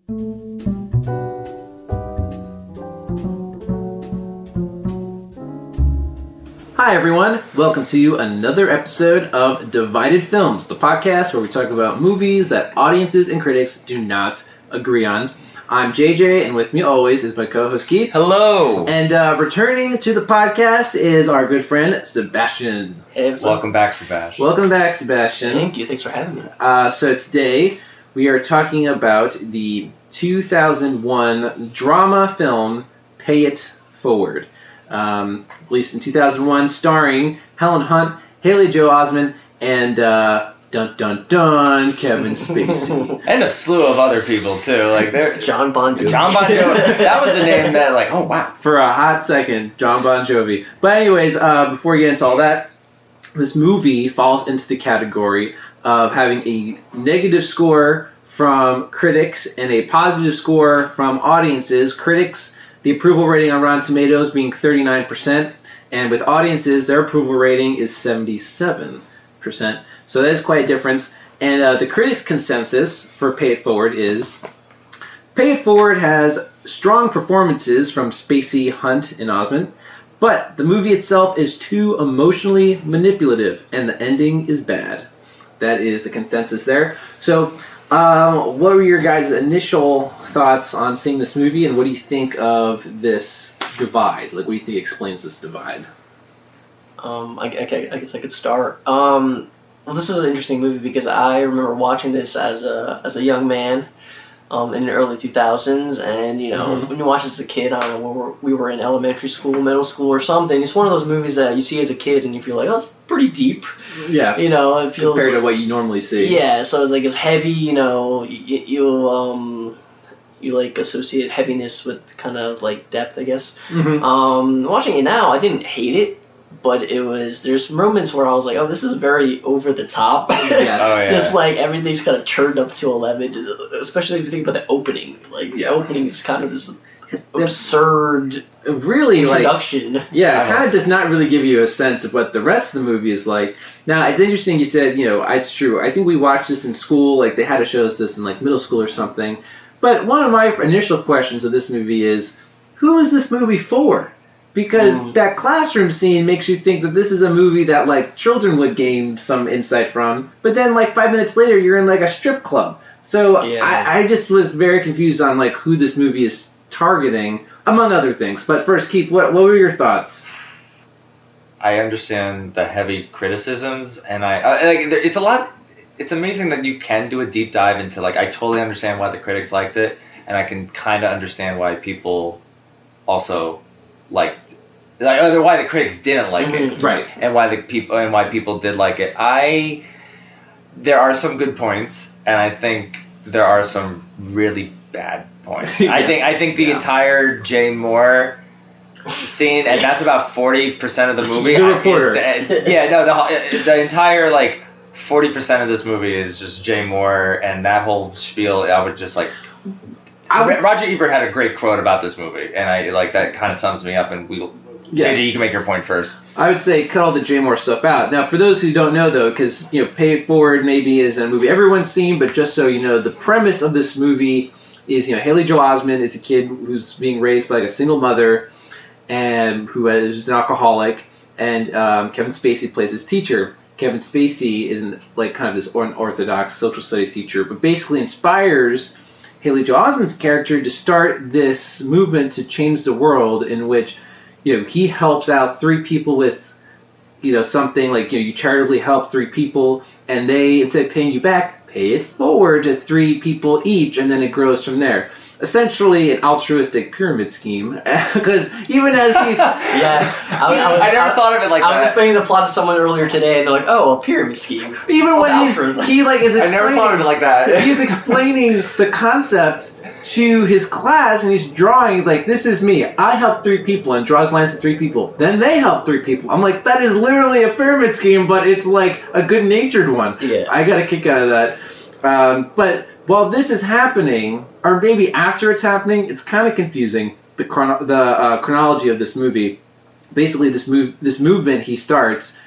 Hi everyone, welcome to another episode of Divided Films, the podcast where we talk about movies that audiences and critics do not agree on. I'm JJ, and with me always is my co-host Keith. Hello! And returning to the podcast is our good friend Sebastian. Hey, Welcome back, Sebastian. Welcome back, Sebastian. Thank you, thanks for having me. So today we are talking about the 2001 drama film Pay It Forward. Released in 2001, starring Helen Hunt, Haley Joel Osment, and dun dun dun Kevin Spacey. And a slew of other people, too. Like John Bon Jovi. John Bon Jovi. That was the name that, like, oh, wow. For a hot second, John Bon Jovi. But anyways, before we get into all that, this movie falls into the category of having a negative score from critics and a positive score from audiences. Critics, the approval rating on Rotten Tomatoes being 39%, and with audiences, their approval rating is 77%. So that is quite a difference. And the critics' consensus for Pay It Forward is, Pay It Forward has strong performances from Spacey, Hunt, and Osment, but the movie itself is too emotionally manipulative, and the ending is bad. That is the consensus there. So, what were your guys' initial thoughts on seeing this movie, and what do you think of this divide? Like, what do you think explains this divide? I guess I could start. Well, this is an interesting movie because I remember watching this as a young man in the early 2000s, and when you watch this as a kid, I don't know, we were in elementary school, middle school, or something. It's one of those movies that you see as a kid and you feel like, oh, it's pretty deep. Yeah. It feels compared to what you normally see. Yeah, so it's heavy. You like associate heaviness with kind of like depth, I guess. Mm-hmm. Watching it now, I didn't hate it, but there's moments where I was like, oh, this is very over the top. Yes. Oh, yeah. Just like everything's kind of turned up to 11, especially if you think about the opening. Like the opening is kind of this absurd really introduction. It kind of does not really give you a sense of what the rest of the movie is like. Now, it's interesting you said, it's true. I think we watched this in school, like they had to show us this in like middle school or something. But one of my initial questions of this movie is, who is this movie for? Because that classroom scene makes you think that this is a movie that like children would gain some insight from. But then like 5 minutes later, you're in like a strip club. So I just was very confused on like who this movie is targeting, among other things. But first, Keith, what were your thoughts? I understand the heavy criticisms, and it's a lot. It's amazing that you can do a deep dive into, like, I totally understand why the critics liked it, and I can kind of understand why people also liked, why the critics didn't like it, right? And why people did like it. There are some good points, and I think there are some really bad points. Yes. I think the entire Jay Moore scene, and that's about 40% of the movie. The reporter. The entire, like, 40% of this movie is just Jay Moore, and that whole spiel, I would just, like... Roger Ebert had a great quote about this movie, and that kind of sums me up, and JJ, you can make your point first. I would say cut all the Jay Moore stuff out. Now, for those who don't know, though, because, Pay It Forward maybe is a movie everyone's seen, but just so you know, the premise of this movie is, Haley Joel Osment is a kid who's being raised by, like, a single mother, and who is an alcoholic, and Kevin Spacey plays his teacher. Kevin Spacey is kind of this unorthodox social studies teacher, but basically inspires Haley Joel Osment's character to start this movement to change the world, in which he helps out 3 people with something like you charitably help 3 people, and they, instead of paying you back, pay it forward to 3 people each, and then it grows from there. Essentially an altruistic pyramid scheme, because even as he's... I never thought of it like that. I was explaining the plot to someone earlier today, and they're like, oh, a pyramid scheme. Even when is explaining... I never thought of it like that. He's explaining the concept to his class, and he's drawing, he's like, this is me. I help 3 people, and draws lines to 3 people. Then they help 3 people. I'm like, that is literally a pyramid scheme, but it's like a good-natured one. Yeah. I got a kick out of that. But while this is happening, or maybe after it's happening, it's kind of confusing, the chronology of this movie. Basically, this movement he starts,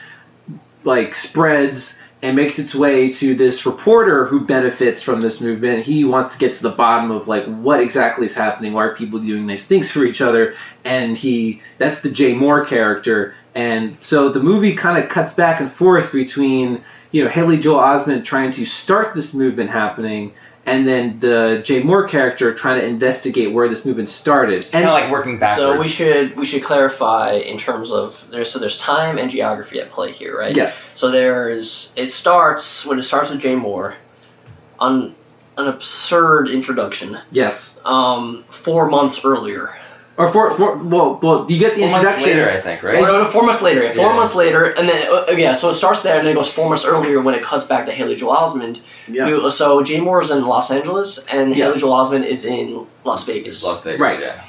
like, spreads and makes its way to this reporter who benefits from this movement. He wants to get to the bottom of like what exactly is happening, why are people doing nice things for each other, and that's the Jay Moore character. And so the movie kind of cuts back and forth between, Haley Joel Osment trying to start this movement happening, and then the Jay Moore character trying to investigate where this movement started. It's kind of like working backwards. So we should clarify in terms of there's time and geography at play here, right? Yes. So it starts with Jay Moore on an absurd introduction. Yes. 4 months earlier. Or well, you get the 4 introduction. months later, I think, right? No, 4 months later. Yeah. 4 Yeah. months later, and then so it starts there, and then it goes 4 months earlier when it cuts back to Haley Joel Osment. Yeah. So Jay Moore is in Los Angeles, and Haley Joel Osment is in Las Vegas. Las Vegas, Right. yeah.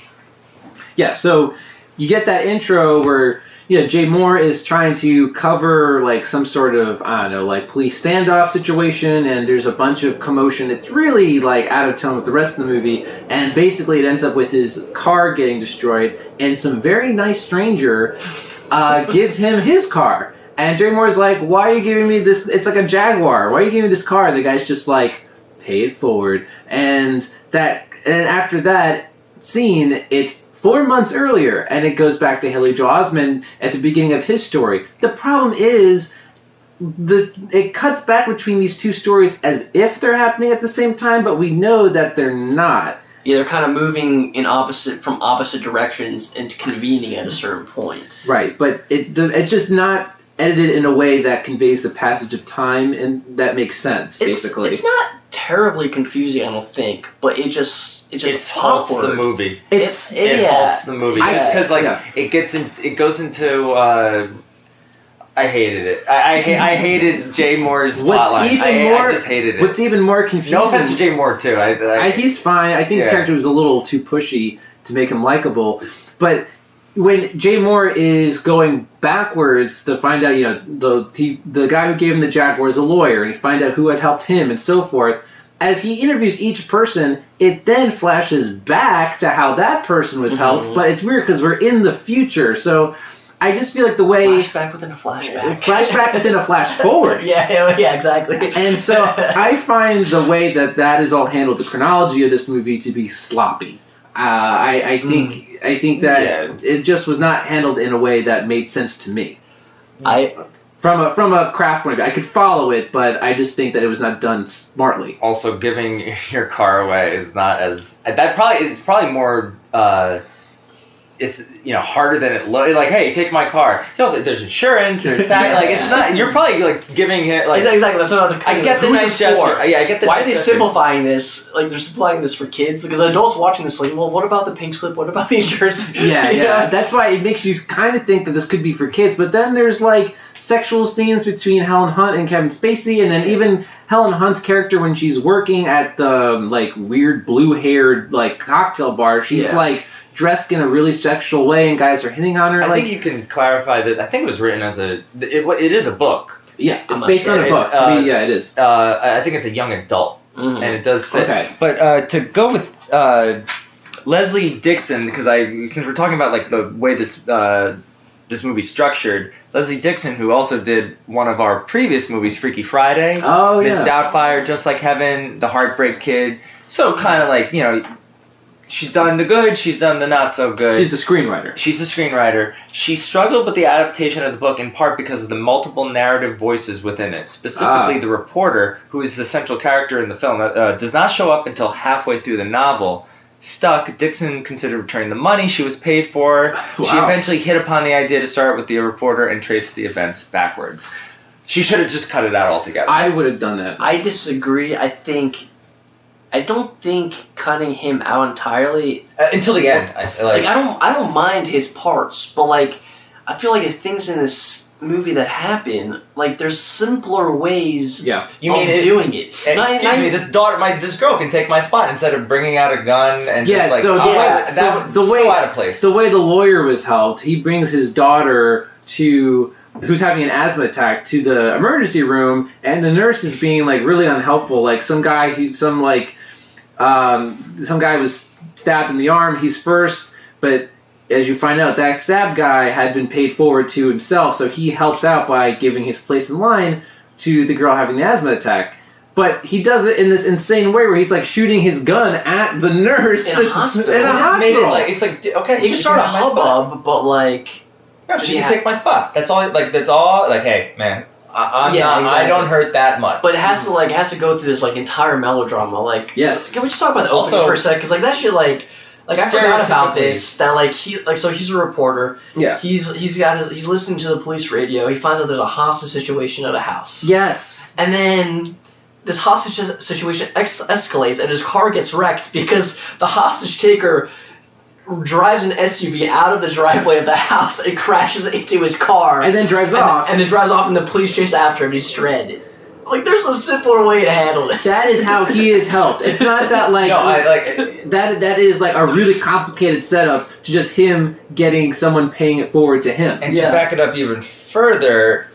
Yeah, so you get that intro where Jay Moore is trying to cover like some sort of, I don't know, like police standoff situation, and there's a bunch of commotion. It's really like out of tone with the rest of the movie, and basically it ends up with his car getting destroyed, and some very nice stranger gives him his car. And Jay Moore's like, why are you giving me this? It's like a Jaguar. Why are you giving me this car? And the guy's just like, pay it forward. And after that scene, it's 4 months earlier, and it goes back to Haley Joel Osment at the beginning of his story. The problem is, it cuts back between these two stories as if they're happening at the same time, but we know that they're not. Yeah, they're kind of moving from opposite directions and convening at a certain point. Right, but it's just not edited in a way that conveys the passage of time, and that makes sense, basically. It's not terribly confusing, I don't think, but it just halts awkward. the movie. It halts the movie just because Yeah. it goes into. I hated it. I hated Jay Moore's plotline. I just hated it. What's even more confusing... No offense to Jay Moore, too. He's fine. I think his character was a little too pushy to make him likable. But when Jay Moore is going backwards to find out, the guy who gave him the Jaguar is a lawyer, and he find out who had helped him and so forth, as he interviews each person, it then flashes back to how that person was helped, but it's weird because we're in the future, so... I just feel like the way... Flashback within a flashback. Flashback within a flash forward. Yeah, exactly. And so I find the way that is all handled, the chronology of this movie, to be sloppy. I think that it just was not handled in a way that made sense to me. From a craft point of view, I could follow it, but I just think that it was not done smartly. Also, giving your car away is not as... It's probably more... it's harder than it looks. Like, hey, take my car. There's insurance. There's that. It's not. You're probably like giving it like. Exactly. That's another. I get the nice gesture. Yeah, I get the. Why are they simplifying this? Like, they're simplifying this for kids because adults watching this like, well, what about the pink slip? What about the insurance? Yeah. That's why it makes you kind of think that this could be for kids. But then there's like sexual scenes between Helen Hunt and Kevin Spacey, and then even Helen Hunt's character when she's working at the like weird blue-haired like cocktail bar, she's like dressed in a really sexual way, and guys are hitting on her. I think you can clarify that. I think it was written as it is a book. Yeah, it's based on a book. It is. I think it's a young adult, and it does fit. Okay. But to go with Leslie Dixon, because since we're talking about like the way this movie's structured, Leslie Dixon, who also did one of our previous movies, Freaky Friday, Miss Doubtfire, Just Like Heaven, The Heartbreak Kid. So kind of like she's done the good, she's done the not so good. She's a screenwriter. She struggled with the adaptation of the book in part because of the multiple narrative voices within it. Specifically, the reporter, who is the central character in the film, does not show up until halfway through the novel. Stuck, Dixon considered returning the money she was paid for. Wow. She eventually hit upon the idea to start with the reporter and trace the events backwards. She should have just cut it out altogether. I would have done that. I disagree. I don't think cutting him out entirely until the end. I don't mind his parts, but I feel like the things in this movie that happen, there's simpler ways you of doing it. Excuse me, this girl can take my spot instead of bringing out a gun and so out of place. The way the lawyer was helped, he brings his daughter who's having an asthma attack to the emergency room, and the nurse is being really unhelpful. Some guy was stabbed in the arm. He's first, but as you find out, that stabbed guy had been paid forward to himself, so he helps out by giving his place in line. to the girl having the asthma attack. But he does it in this insane way where he's like shooting his gun at the nurse in a hospital. In a hospital. Made it like, it's like, okay, you can start a hubbub, but like, no, she can take my spot. That's all. Like that's all. Like, hey, man, I'm not. Exactly. I don't hurt that much. But it has to go through this like entire melodrama. Like, yes. Can we just talk about the opening for a sec? Because like that shit, like I forgot about this. That like so he's a reporter. Yeah. He's listening to the police radio. He finds out there's a hostage situation at a house. Yes. And then this hostage situation escalates, and his car gets wrecked because the hostage taker drives an SUV out of the driveway of the house and crashes into his car. And then drives off. And then drives off, and the police chase after him, and he's stranded. Like, there's a simpler way to handle this. That is how he is helped. It's not that, like... that is, like, a really complicated setup to just him getting someone paying it forward to him. And to back it up even further,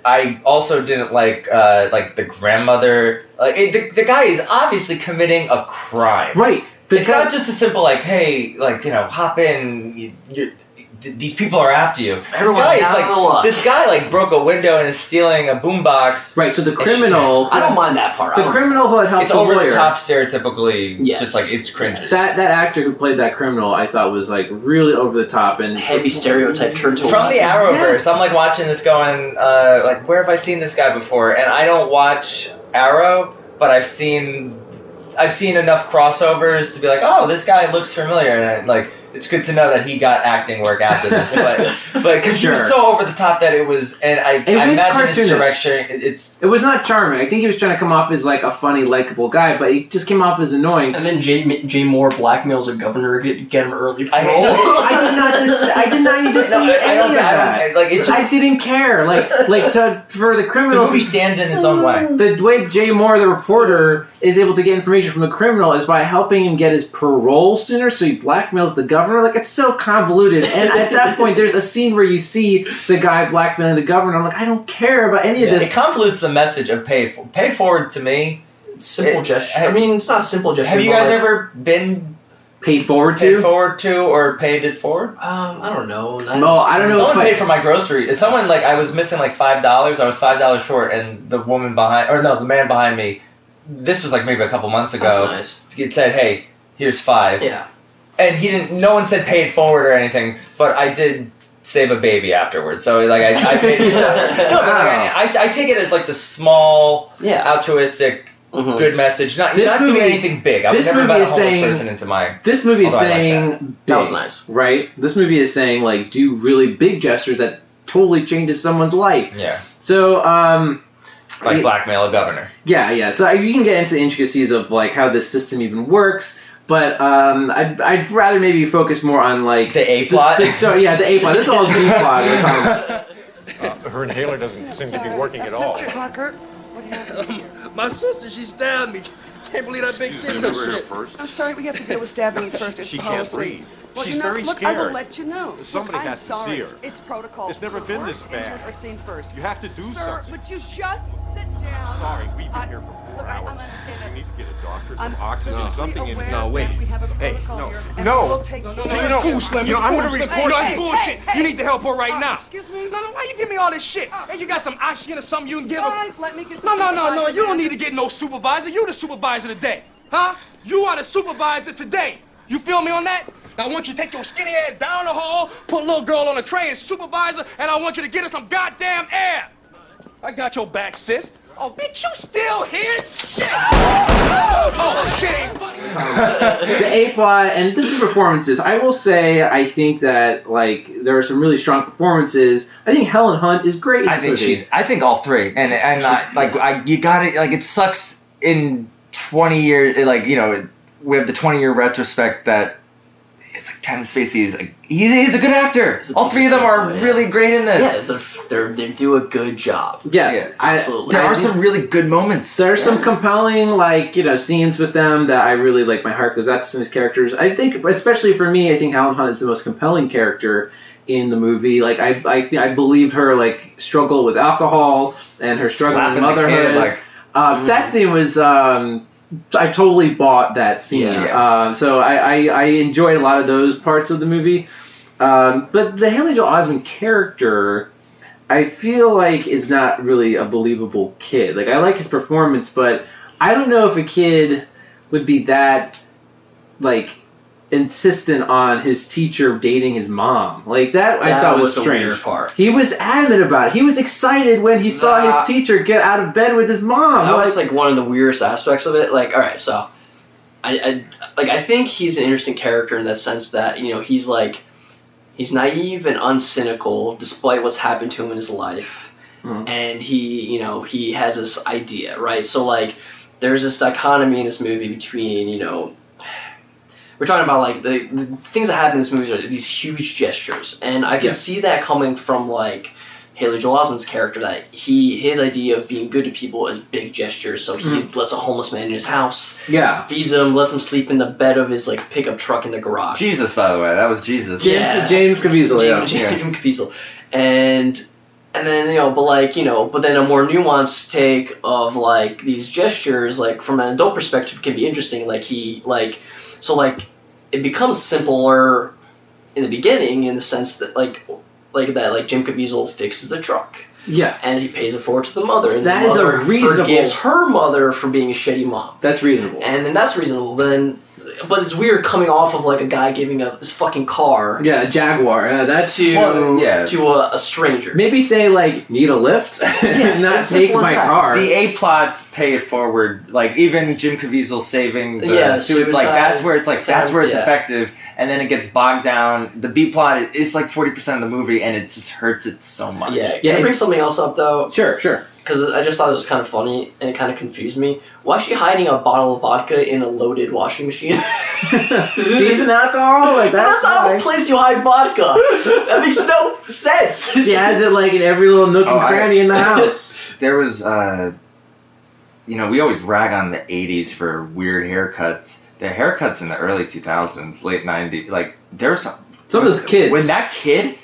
I also didn't like the grandmother... the guy is obviously committing a crime. Right. It's not just a simple, like, hey, like, hop in, these people are after you. This guy, like, broke a window and is stealing a boombox. Right, so the criminal... I don't mind that part. The criminal who had helped the lawyer... It's over the top stereotypically, just, like, it's cringy. That actor who played that criminal, I thought, was, like, really over the top and... Heavy stereotype turned to... From the Arrowverse, I'm, like, watching this going, like, where have I seen this guy before? And I don't watch Arrow, but I've seen enough crossovers to be like, oh, this guy looks familiar, and like it's good to know that he got acting work after this. but because he was so over the top that it was, and I imagine his direction. It was not charming. I think he was trying to come off as like a funny, likable guy, but he just came off as annoying. And then Jay Moore blackmails a governor to get him early parole. I did not need to see any of that. I didn't care. For the criminal, the movie stands in its own way. The way Jay Moore, the reporter, is able to get information from the criminal is by helping him get his parole sooner, so he blackmails the governor. Like, it's so convoluted. And at that point, there's a scene where you see the guy blackmailing the governor. I'm like, I don't care about any of this. It convolutes the message of pay forward to me. Simple gesture. I mean, it's not a simple gesture. Have you guys ever been paid forward to? Paid forward to or paid it forward? I don't know. I don't know. Someone paid for my grocery. Someone, like, I was missing like $5. I was $5 short, and the man behind me, this was like maybe a couple months ago. That's nice. It said, hey, here's $5. Yeah. And no one said paid forward or anything, but I did save a baby afterwards. So, like, I paid it forward. No, but I take it as, like, the small, altruistic, good message. Not doing anything big. I would never invite a homeless person into my... This movie is saying... Big, that was nice. Right? This movie is saying, like, do really big gestures that totally changes someone's life. Yeah. So, like blackmail a governor. Yeah. So you can get into the intricacies of, like, how this system even works. But I'd rather maybe focus more on, like... The A-plot? The A-plot. This is all B-plot we're talking about. Her inhaler doesn't seem to be working at all. Dr. Crocker, what happened? My sister, she stabbed me. Can't believe that big thing. I'm sorry, we have to deal with stabbing first. It's she policy. Can't breathe. Well, She's very look, scared. I will let you know. Somebody has to see her. It's protocol. It's never been this bad. Or seen first. You have to do Sir, something. would you just sit down? Sorry, we've been here for 4 hours. You need to get a doctor, some oxygen, something in here. No, wait. Hey, no. I'm going to report that's bullshit. Hey, you need to help her right now. Excuse me? No, why you give me all this shit? Hey, you got some oxygen or something you can give her? Guys, let me get No, you don't need to get no supervisor. You the supervisor today. Huh? You are the supervisor today. You feel me on that? Now, I want you to take your skinny ass down the hall, put a little girl on a tray and supervisor, and I want you to get her some goddamn air. I got your back, sis. Oh, bitch, you still here? Shit! Oh, shit ain't funny. The A-plot, and this is performances. I will say, I think that, like, there are some really strong performances. I think Helen Hunt is great in this movie. I think all three. You got it, like, it sucks in 20 years, like, we have the 20-year retrospect that it's like Kevin Spacey he's a good actor. All three of them are really great in this. Yeah, they do a good job. Yes, absolutely. There are some really good moments. There are some compelling, like, scenes with them that I really like. My heart goes out to some of these characters. I think, especially for me, I think Helen Hunt is the most compelling character in the movie. Like, I believed her, like, struggle with alcohol and her struggle with motherhood. That scene was. I totally bought that scene. Yeah. So I enjoyed a lot of those parts of the movie. But the Haley Joel Osment character, I feel like is not really a believable kid. Like, I like his performance, but I don't know if a kid would be that, like, insistent on his teacher dating his mom. Like, that I thought was strange. The weird part. He was adamant about it. He was excited when he saw his teacher get out of bed with his mom. That was, like, one of the weirdest aspects of it. Like, all right, so I think he's an interesting character in that sense that, you know, he's naive and uncynical despite what's happened to him in his life. Mm-hmm. And he has this idea, right? So, like, there's this dichotomy in this movie between, you know, we're talking about, like, the things that happen in this movie are these huge gestures. And I can see that coming from, like, Haley Joel Osment's character, that his idea of being good to people is big gestures. So he lets a homeless man in his house, feeds him, lets him sleep in the bed of his, like, pickup truck in the garage. Jesus, by the way, that was Jesus. James Caviezel, James Caviezel. And then, you know, but then a more nuanced take of, like, these gestures, like, from an adult perspective can be interesting. Like, it becomes simpler in the beginning in the sense that, like Jim Caviezel fixes the truck. Yeah. And he pays it forward to the mother. And that the mother is a reasonable... forgives her mother for being a shitty mom. That's reasonable. And then that's reasonable. But it's weird coming off of, like, a guy giving up his fucking car. Yeah, a Jaguar. That's to a stranger. Maybe say, like, need a lift? Not take my car. The A-plots pay it forward. Like, even Jim Caviezel saving the suicide. Like, that's where it's effective. And then it gets bogged down. The B-plot is like 40% of the movie, and it just hurts it so much. Yeah. Can I bring something else up, though? Sure. Because I just thought it was kind of funny, and it kind of confused me. Why is she hiding a bottle of vodka in a loaded washing machine? She's an alcoholic. That's not a place you hide vodka. That makes no sense. She has it, like, in every little nook and cranny in the house. There was, you know, we always rag on the 80s for weird haircuts. The haircuts in the early 2000s, late 90s, like, there were some of those kids. When that kid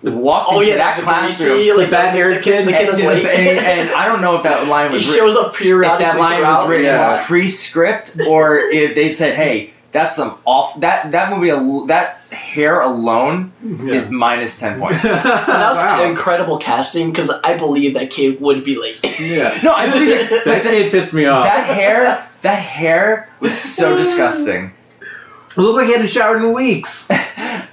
walked into that classroom, like bad-haired kid, the kid that's late. And I don't know if that line was he shows up periodically. If that line was written pre-script, or if they said, "Hey, that's some off." That movie, that hair alone is minus 10 points. And that was incredible casting, because I believe that kid would be late. Yeah. No, I believe it. That kid pissed me off. That hair was so disgusting. It looked like he hadn't showered in weeks.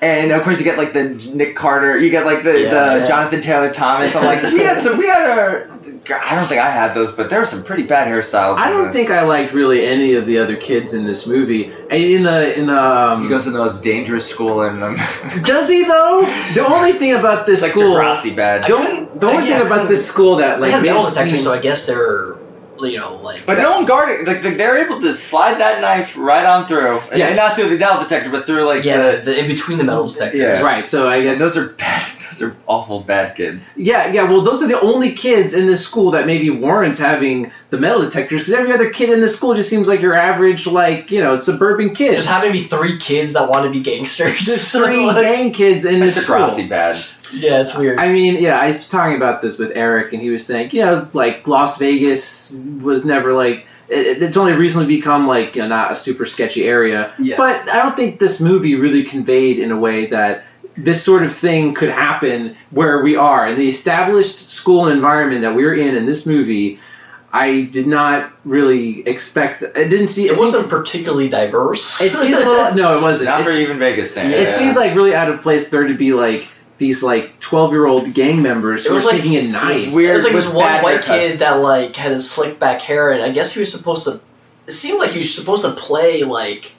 And of course you get, like, the Nick Carter, you get, like, the Jonathan Taylor Thomas. I'm like, we had our, I don't think I had those, but there were some pretty bad hairstyles. I don't think I liked really any of the other kids in this movie. He goes to the most dangerous school in them. Does he though? The only thing about this school, like Degrassi bad. The only thing about this school that, like, they had metal detectors, so I guess they're, you know, like. But no one guarded. Like, they're able to slide that knife right on through. Yeah, not through the metal detector, but through, like, the in between the metal detectors. Yeah. Right. So I guess those are bad. Those are awful bad kids. Yeah. Well, those are the only kids in this school that maybe warrants having the metal detectors, because every other kid in this school just seems like your average, like, you know, suburban kid. There's having to be 3 kids that want to be gangsters. There's 3 gang kids in this school. Degrassi bad. Yeah, it's weird. I mean, I was talking about this with Eric, and he was saying, you know, like, Las Vegas was never, like, it's only recently become, like, you know, not a super sketchy area. Yeah. But I don't think this movie really conveyed in a way that this sort of thing could happen where we are. In the established school environment that we're in this movie, I did not really expect. I didn't see. It wasn't particularly diverse. It seemed a little. No, it wasn't. Not for even Vegas standards. It seemed like really out of place there to be, like, these, like, 12-year-old gang members who were sticking in knives. It was like this one white kid that, like, had his slick back hair, and I guess he was supposed to. It seemed like he was supposed to play like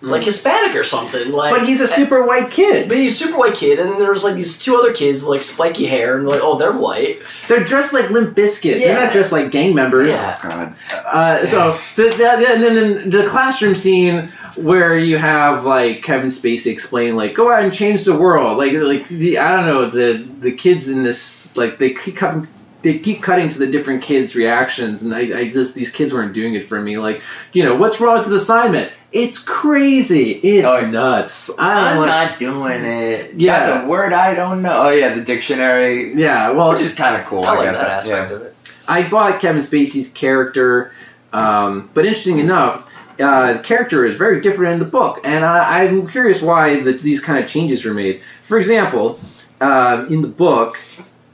Hispanic or something. Like, but he's a super white kid. But he's a super white kid, and then there was, like, these 2 other kids with, like, spiky hair, and like, oh, they're white. They're dressed like Limp Bizkit. Yeah. They're not dressed like gang members. Yeah. God. So and then the classroom scene where you have, like, Kevin Spacey explain, like, go out and change the world. Like I don't know, the kids in this, like, they keep cutting to the different kids' reactions, and I just, these kids weren't doing it for me. Like, you know, what's wrong with this assignment? It's crazy. It's nuts. I'm not doing it. Yeah. That's a word I don't know. Oh, yeah, the dictionary. Yeah, well, which is kind of cool, I like guess. that aspect of it. I bought Kevin Spacey's character, but interesting enough, the character is very different in the book, and I'm curious why these kind of changes were made. For example, in the book,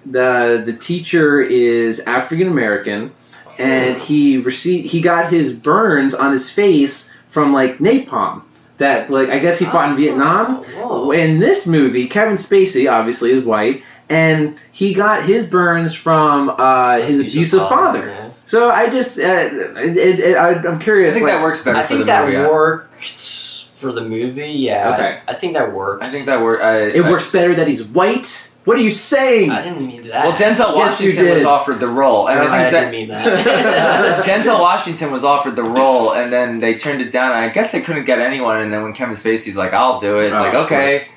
the teacher is African American, and he got his burns on his face from like napalm. That like I guess he fought in Vietnam. Whoa. In this movie, Kevin Spacey obviously is white, and he got his burns from his abusive father. Yeah. So I just I'm I curious. think like, that works better I for think the that movie. yeah. worked for the movie. Yeah. Okay. I think that works. I think that works. It works better that he's white. What are you saying? I didn't mean that. Well, Denzel Yes, you Washington was did. offered the role, and I think didn't mean that. Denzel Washington was offered the role, and then they turned it down. And I guess they couldn't get anyone. And then when Kevin Spacey's like, "I'll do it," it's like, of okay. course.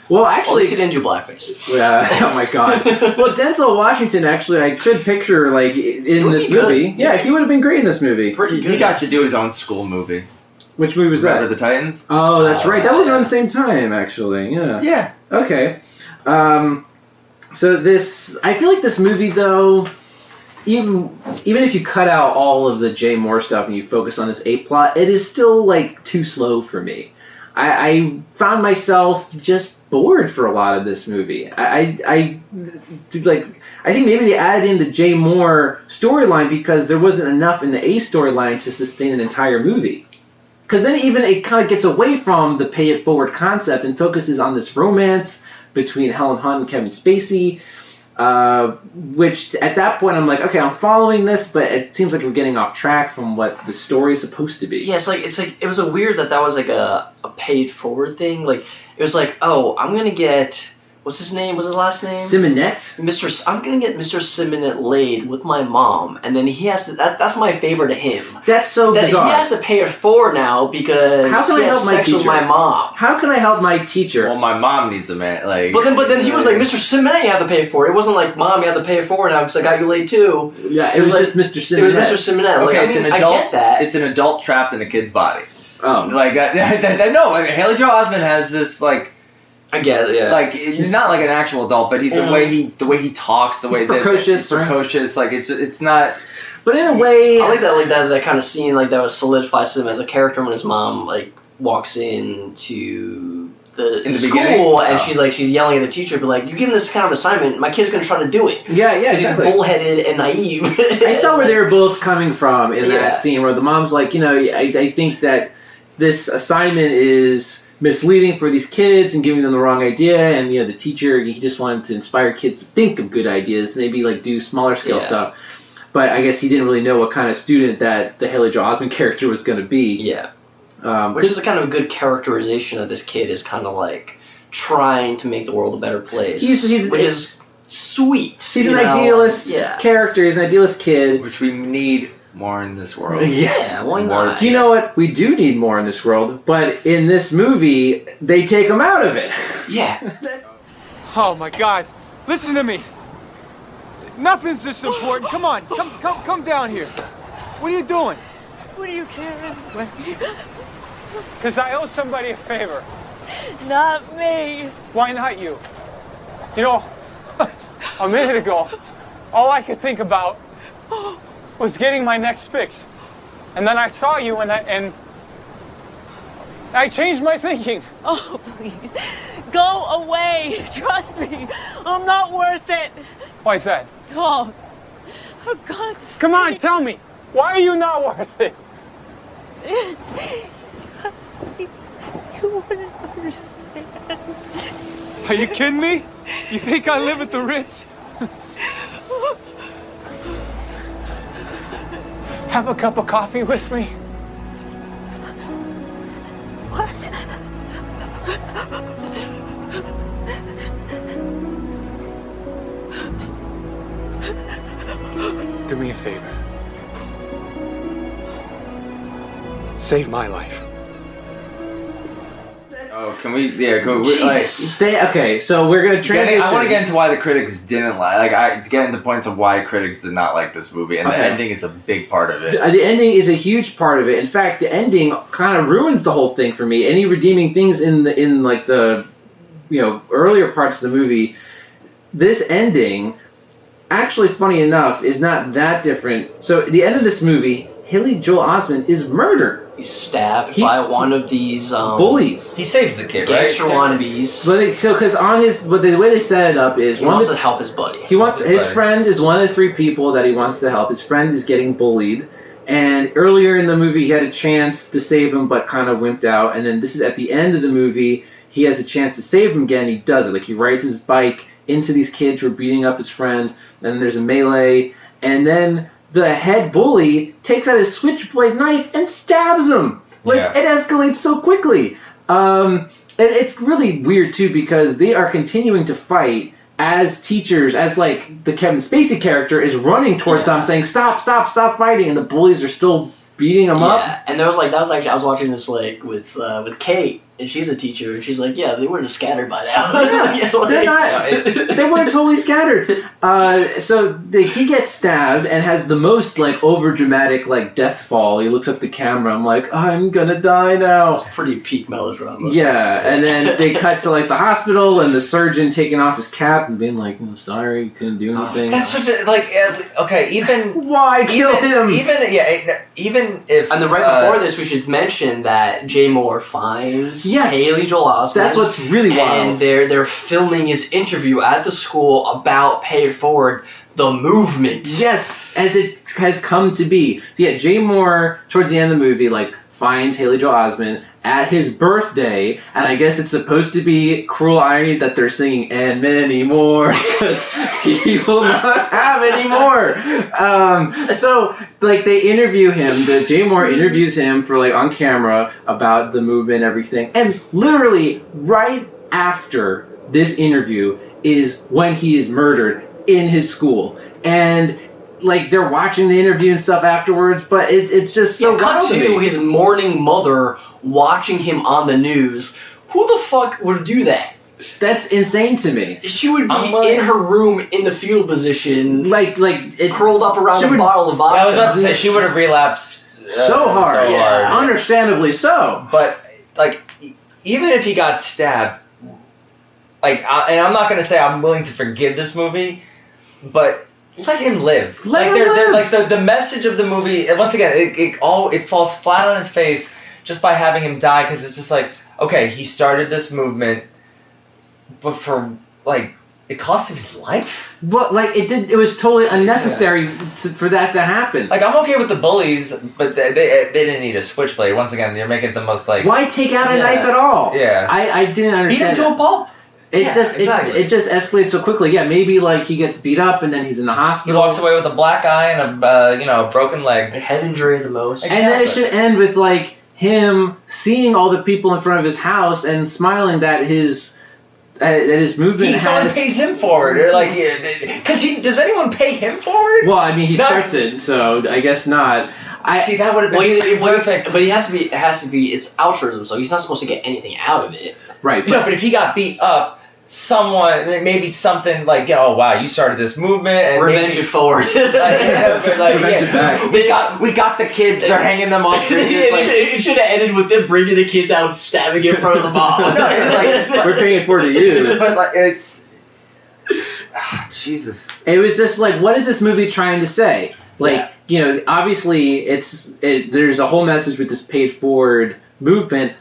Well, At actually, least he didn't do blackface. yeah. Oh my God. Well, Denzel Washington actually, I could picture like in would this be good. movie. Yeah, he would have been great in this movie. Pretty good. He got to do his own school movie. Which movie was Remember that? the Titans? Oh, that's right. That was yeah. around the same time, actually. Yeah. Yeah. Okay. So this, I feel like this movie though, even if you cut out all of the Jay Moore stuff and you focus on this A plot, it is still like too slow for me. I found myself just bored for a lot of this movie. I think maybe they added in the Jay Moore storyline because there wasn't enough in the A storyline to sustain an entire movie. Because then even it kind of gets away from the pay it forward concept and focuses on this romance between Helen Hunt and Kevin Spacey, which at that point I'm like, okay, I'm following this, but it seems like we're getting off track from what the story is supposed to be. Yeah, it's like it was a weird that was like a paid forward thing. Like it was like, oh, I'm gonna get what's his name? What's his last name? Simonette? I'm gonna get Mr. Simonette laid with my mom, and then he has to. That's my favor to him. That's so That bizarre. he has to pay it forward now because How can he I had help my sex with teacher? my mom. How can I help my teacher? Well, my mom needs a man. Like. But then he was like, Mr. Simonette, you have to pay it forward. It wasn't like, Mom, you have to pay it forward now because I got you laid too. Yeah, it was like- just Mr. Simonette. It was Mr. Simonette. Like, Okay, I it's an mean, adult. I get that. It's an adult trapped in a kid's body. Oh. Like no. I mean, Haley Joel Osment has this like. I guess, yeah. Like he's not like an actual adult, but the way he talks, the way precocious, that, right? precocious, like it's not. But in a way... I like that kind of scene, like, that was solidifies him as a character when his mom, like, walks into the school, beginning? and Oh. she's yelling at the teacher, but like, you give him this kind of assignment, my kid's gonna try to do it. Yeah, He's exactly. bullheaded and naive. I saw where they were both coming from in Yeah. that scene where the mom's like, I think that this assignment is misleading for these kids and giving them the wrong idea, and the teacher, he just wanted to inspire kids to think of good ideas, maybe like do smaller scale Yeah. stuff. But I guess he didn't really know what kind of student that the Haley Joel Osment character was going to be. Yeah. Which is a kind of a good characterization that this kid is kind of like trying to make the world a better place. Which is sweet. He's an idealist character. He's an idealist kid. Which we need more in this world. Yeah, why not? Do you know what? We do need more in this world, but in this movie, they take him out of it. Yeah. Oh my God! Listen to me. Nothing's this important. Come on, come down here. What are you doing? What do you care? Because I owe somebody a favor. Not me. Why not you? You know, a minute ago, all I could think about was getting my next fix. And then I saw you and I changed my thinking. Oh, please. Go away. Trust me. I'm not worth it. Why is that? Oh, for God's sake. Come on, tell me. Why are you not worth it? You wouldn't understand. Are you kidding me? You think I live at the Ritz? Have a cup of coffee with me? What? Do me a favor. Save my life. Oh, can we? Yeah, can we, like. Okay, so we're gonna transition. I want to get into why the critics didn't like. I get into points of why critics did not like this movie, and the ending is a big part of it. The ending is a huge part of it. In fact, the ending kind of ruins the whole thing for me. Any redeeming things in the earlier parts of the movie, this ending, actually, funny enough, is not that different. So at the end of this movie, Haley Joel Osment is murdered. He's stabbed by one of these bullies. He saves the kid, right? Gangster wannabes. But the way they set it up is he wants to help his buddy. His friend is one of the 3 people that he wants to help. His friend is getting bullied. And earlier in the movie, he had a chance to save him, but kind of wimped out. And then this is at the end of the movie, he has a chance to save him again. He does it. Like, he rides his bike into these kids who are beating up his friend. And there's a melee. And then the head bully takes out his switchblade knife and stabs him. It escalates so quickly. And it's really weird, too, because they are continuing to fight as teachers, as like the Kevin Spacey character is running towards them saying, stop fighting, and the bullies are still beating him up. Yeah, and that was I was watching this like with Kate, and she's a teacher, and she's like, yeah, they would have scattered by now. They were totally scattered. So he gets stabbed and has the most like over dramatic like death fall. He looks up the camera. I'm like, I'm gonna die now. It's pretty peak melodrama. Yeah, and then they cut to like the hospital and the surgeon taking off his cap and being like, I'm sorry, you couldn't do anything. That's such a even why kill him? Even if and then right before this, we should mention that Jay Moore finds Haley Joel Osment. That's what's really wild. And they're filming his interview at the school about Pay It Forward, the movement. Yes, as it has come to be. So yeah, Jay Moore towards the end of the movie finds Haley Joel Osment at his birthday, and I guess it's supposed to be cruel irony that they're singing "and many more" because he will not have any more. So they interview him. Jay Moore interviews him for on camera about the movement and everything, and literally right after this interview is when he is murdered in his school, and they're watching the interview and stuff afterwards, but it's just so wild to me. His mourning mother watching him on the news. Who the fuck would do that? That's insane to me. She would be in her room in the fetal position, curled up around a bottle of vodka. I was about to say she would have relapsed so hard. Understandably so. But even if he got stabbed, and I'm not going to say I'm willing to forgive this movie, but let him live. The message of the movie. Once again, it falls flat on his face just by having him die, because it's just okay, he started this movement, but for it cost him his life. But it was totally unnecessary for that to happen. I'm okay with the bullies, but they didn't need a switchblade. Once again, you're making the most why take out a knife at all? Yeah, I didn't understand. Beat him to a pulp. It just escalates so quickly. Yeah, maybe he gets beat up and then he's in the hospital. He walks away with a black eye and a broken leg. A head injury at the most. And then it should end with him seeing all the people in front of his house and smiling that his movement someone pays him forward, because does anyone pay him forward? Well, I mean, he starts it, so I guess not. See, that would have been perfect. But it has to be. It's altruism, so he's not supposed to get anything out of it. Right. But if he got beat up, maybe something oh wow, you started this movement and revenge it forward. Revenge it back. We got the kids. They're hanging them off. It should have ended with them bringing the kids out and stabbing in front of the mom. We're paying it forward to you. But it's Jesus. It was just what is this movie trying to say? Obviously there's a whole message with this paid forward movement.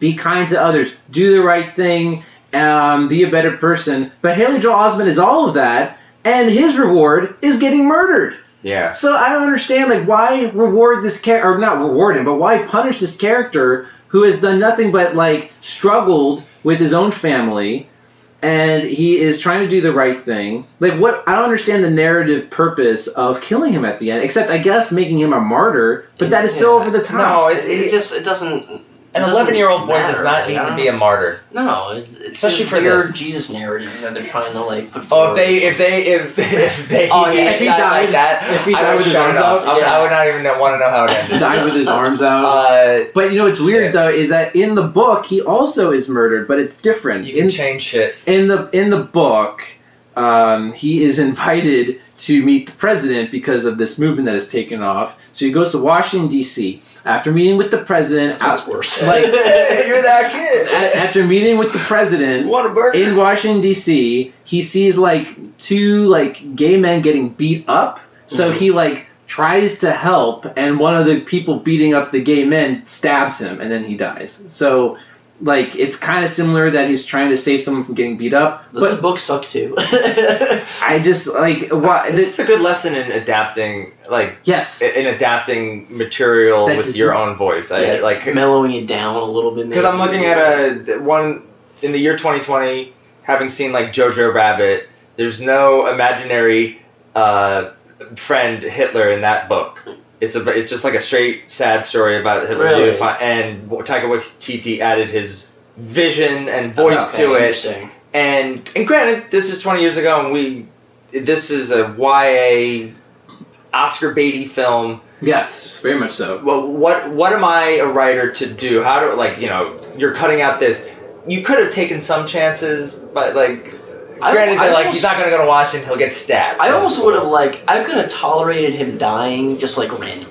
Be kind to others, do the right thing. Be a better person. But Haley Joel Osment is all of that, and his reward is getting murdered. Yeah. So I don't understand, why reward this character, or not reward him, but why punish this character who has done nothing but, struggled with his own family, and he is trying to do the right thing. What? I don't understand the narrative purpose of killing him at the end, except, I guess, making him a martyr, but that is so over the top. No, it doesn't... An 11-year-old boy does not need to be a martyr. No, it's especially just for weird this Jesus narrative that they're trying to put forward. If he died with his arms out, I would not even want to know how it ended. Died with his arms out. But what's weird though is that in the book he also is murdered, but it's different. You can change shit. In the book, he is invited to meet the president because of this movement that has taken off. So he goes to Washington, D.C. After meeting with the president... That's worse. You're that kid. After meeting with the president in Washington, D.C., he sees, two, gay men getting beat up. So he, tries to help, and one of the people beating up the gay men stabs him, and then he dies. So, like, it's kind of similar that he's trying to save someone from getting beat up. Those books suck too. I just, like, this is a good lesson in adapting, like, yes, in adapting material with your own voice. Yeah, like mellowing it down a little bit. Because I'm looking at one in the year 2020, having seen like Jojo Rabbit. There's no imaginary friend Hitler in that book. It's just like a straight sad story about Hitler. Really? And Taika Waititi added his vision and voice to it. And granted, this is 20 years ago, and this is a YA Oscar baity film. Yes, very much so. Well, what am I a writer to do? How do, like, you know, you're cutting out this. You could have taken some chances, but like. Granted, he's not going to go to Washington, he'll get stabbed. I almost would have, I could have tolerated him dying just, randomly.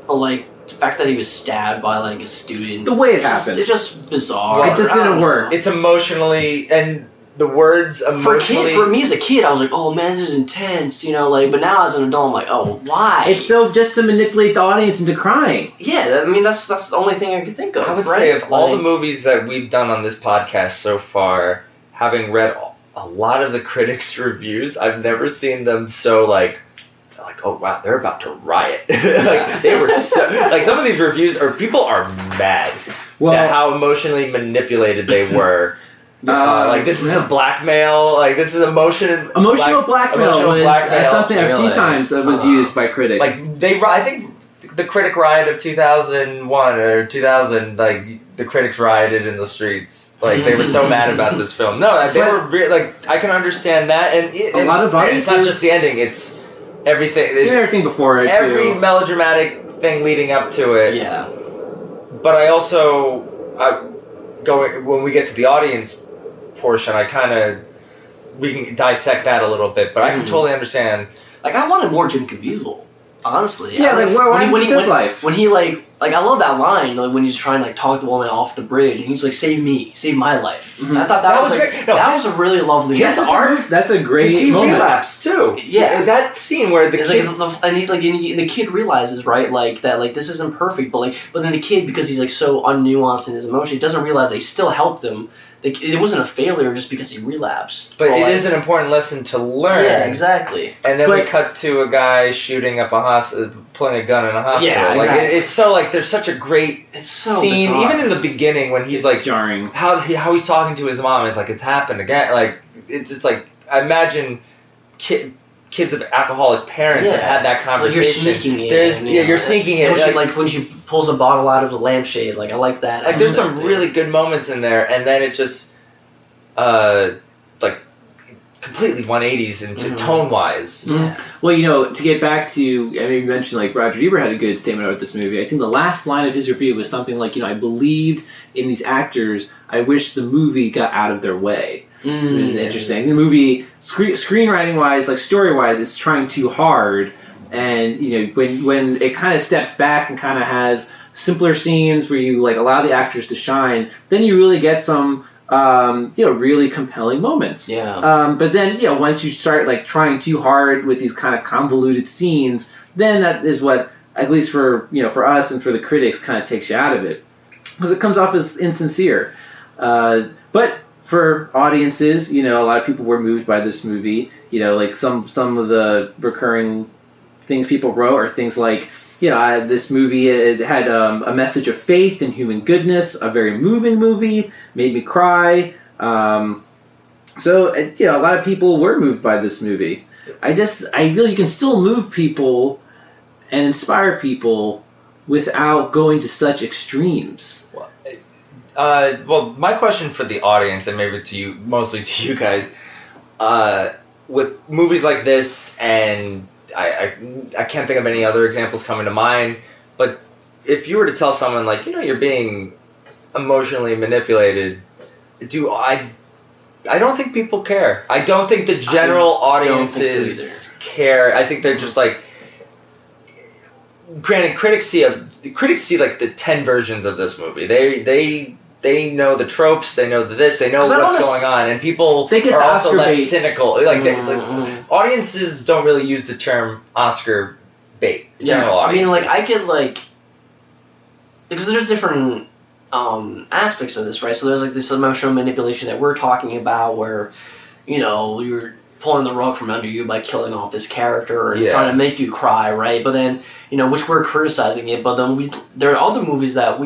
But, the fact that he was stabbed by, a student. The way it happened. It's just bizarre. Well, it just didn't work. It's emotionally, and the words emotionally. For me as a kid, I was like, oh, man, this is intense, but now as an adult, I'm like, oh, why? It's so just to manipulate the audience into crying. Yeah, I mean, that's the only thing I could think of, I would say of all the movies that we've done on this podcast so far, having read a lot of the critics' reviews, I've never seen them so oh wow, they're about to riot. They were so some of these reviews people are mad at how emotionally manipulated they were. This is a blackmail. This is emotional blackmail. That's something a few times was used by critics. I think the critic riot of 2001 or 2000, the critics rioted in the streets. They were so mad about this film. No, they were I can understand that, and a lot of audiences. It's not just the ending; it's everything. It's everything before it. Every melodramatic thing leading up to it. Yeah. But I also when we get to the audience portion, we can dissect that a little bit. But I can totally understand. I wanted more Jim Caviezel. Honestly, yeah, his life. When he I love that line when he's trying to talk the woman off the bridge, and he's like, "Save me, save my life." Mm-hmm. I thought that was great. That was a really lovely. His art, that's a great he moment. Relapsed too. Yeah, that scene where the kid and he's the kid realizes that this isn't perfect, but then the kid, because he's so unnuanced in his emotion, he doesn't realize they still helped him. It wasn't a failure just because he relapsed. But it is an important lesson to learn. Yeah, exactly. And then we cut to a guy shooting up pulling a gun in a hospital. Yeah, exactly. It's so there's such a great scene, bizarre. even in the beginning when he's jarring. How he's talking to his mom. It's it's happened again. It's just I imagine kids of alcoholic parents have had that conversation. You're sneaking it. You're sneaking it. When she pulls a bottle out of the lampshade, I like that. There's some really good moments in there, and then it just, completely 180s into tone-wise. Yeah. Well, to get back to, you mentioned Roger Ebert had a good statement about this movie. I think the last line of his review was something I believed in these actors. I wish the movie got out of their way. It was interesting. The movie, screenwriting-wise, story-wise, it's trying too hard. And, when it kind of steps back and kind of has simpler scenes where you, allow the actors to shine, then you really get some, really compelling moments. Yeah. But then, once you start, trying too hard with these kind of convoluted scenes, then that is what, at least for us and for the critics, kind of takes you out of it. Because it comes off as insincere. But for audiences, a lot of people were moved by this movie. Some of the recurring things people wrote are things like, this movie, it had a message of faith and human goodness, a very moving movie, made me cry. So, a lot of people were moved by this movie. I feel you can still move people and inspire people without going to such extremes. Well, my question for the audience, and maybe mostly to you guys, with movies like this, and I can't think of any other examples coming to mind, but if you were to tell someone, you're being emotionally manipulated, I don't think people care. I don't think the general audiences care. I think they're just granted, critics see the 10 versions of this movie. They know the tropes, they know this, they know what's going on, and people are also less cynical. Audiences don't really use the term Oscar bait. general I mean, audiences. like, I could, like, because there's different aspects of this, right? So there's, like, this emotional manipulation that we're talking about where, you know, you're pulling the rug from under you by killing off this character and trying to make you cry, right? But then, you know, which we're criticizing it, but then there are other movies that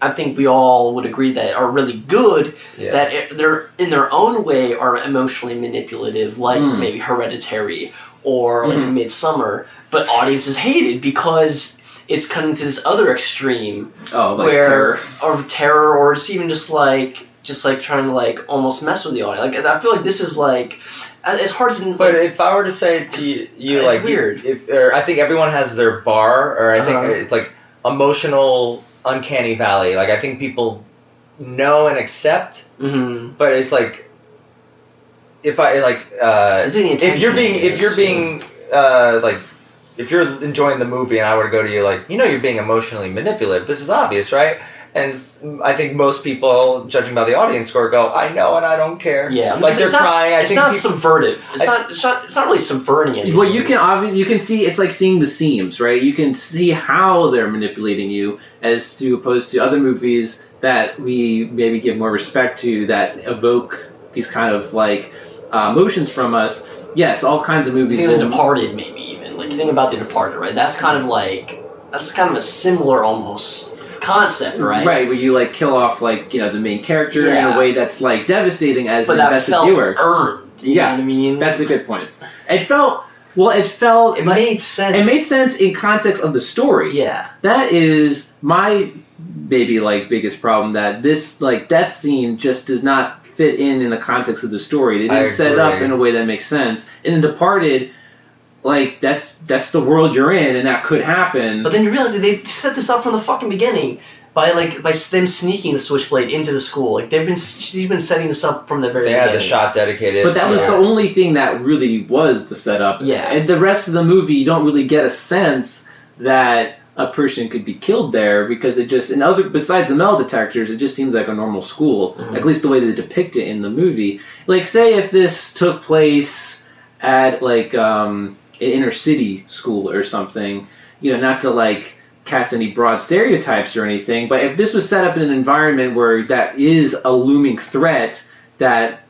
I think we all would agree that are really good, that they're, in their own way, are emotionally manipulative, like maybe Hereditary or like Midsummer, but audiences hate it because it's coming to this other extreme where terror, or it's even just like trying to like almost mess with the audience. Like, I feel like this is like, it's hard to. But if I were to say to you, it's like, weird. I think everyone has their bar, or I think it's like emotional uncanny valley. Like, I think people know and accept, but it's like, if you're enjoying the movie and I were to go to you like, you know, you're being emotionally manipulative. This is obvious, right? And I think most people, judging by the audience score, go, I know and I don't care. Yeah, like they're crying. It's not subvertive. It's not really subverting anything. Well, you can see, it's like seeing the seams, right? You can see how they're manipulating you, as to opposed to other movies that we maybe give more respect to, that evoke these kind of like emotions from us. Yes, all kinds of movies. The Departed, maybe even like, think about The Departed, right? That's kind of a similar almost concept, right? Right, where you like kill off like, you know, the main character in a way that's like devastating as an invested viewer. Earned. You know what I mean? That's a good point. It made sense. It made sense in context of the story. Yeah. That is my maybe like biggest problem, that this like death scene just does not fit in the context of the story. They didn't set it up in a way that makes sense. And in Departed, like, that's the world you're in, and that could happen. But then you realize that they set this up from the fucking beginning by them sneaking the Switchblade into the school. Like, she's been setting this up from the very beginning. They had the shot dedicated. But that was the only thing that really was the setup. Yeah. And the rest of the movie, you don't really get a sense that a person could be killed there, because it just, besides the metal detectors, it just seems like a normal school, at least the way they depict it in the movie. Like, say if this took place at like an inner city school or something, you know, not to like cast any broad stereotypes or anything, but if this was set up in an environment where that is a looming threat that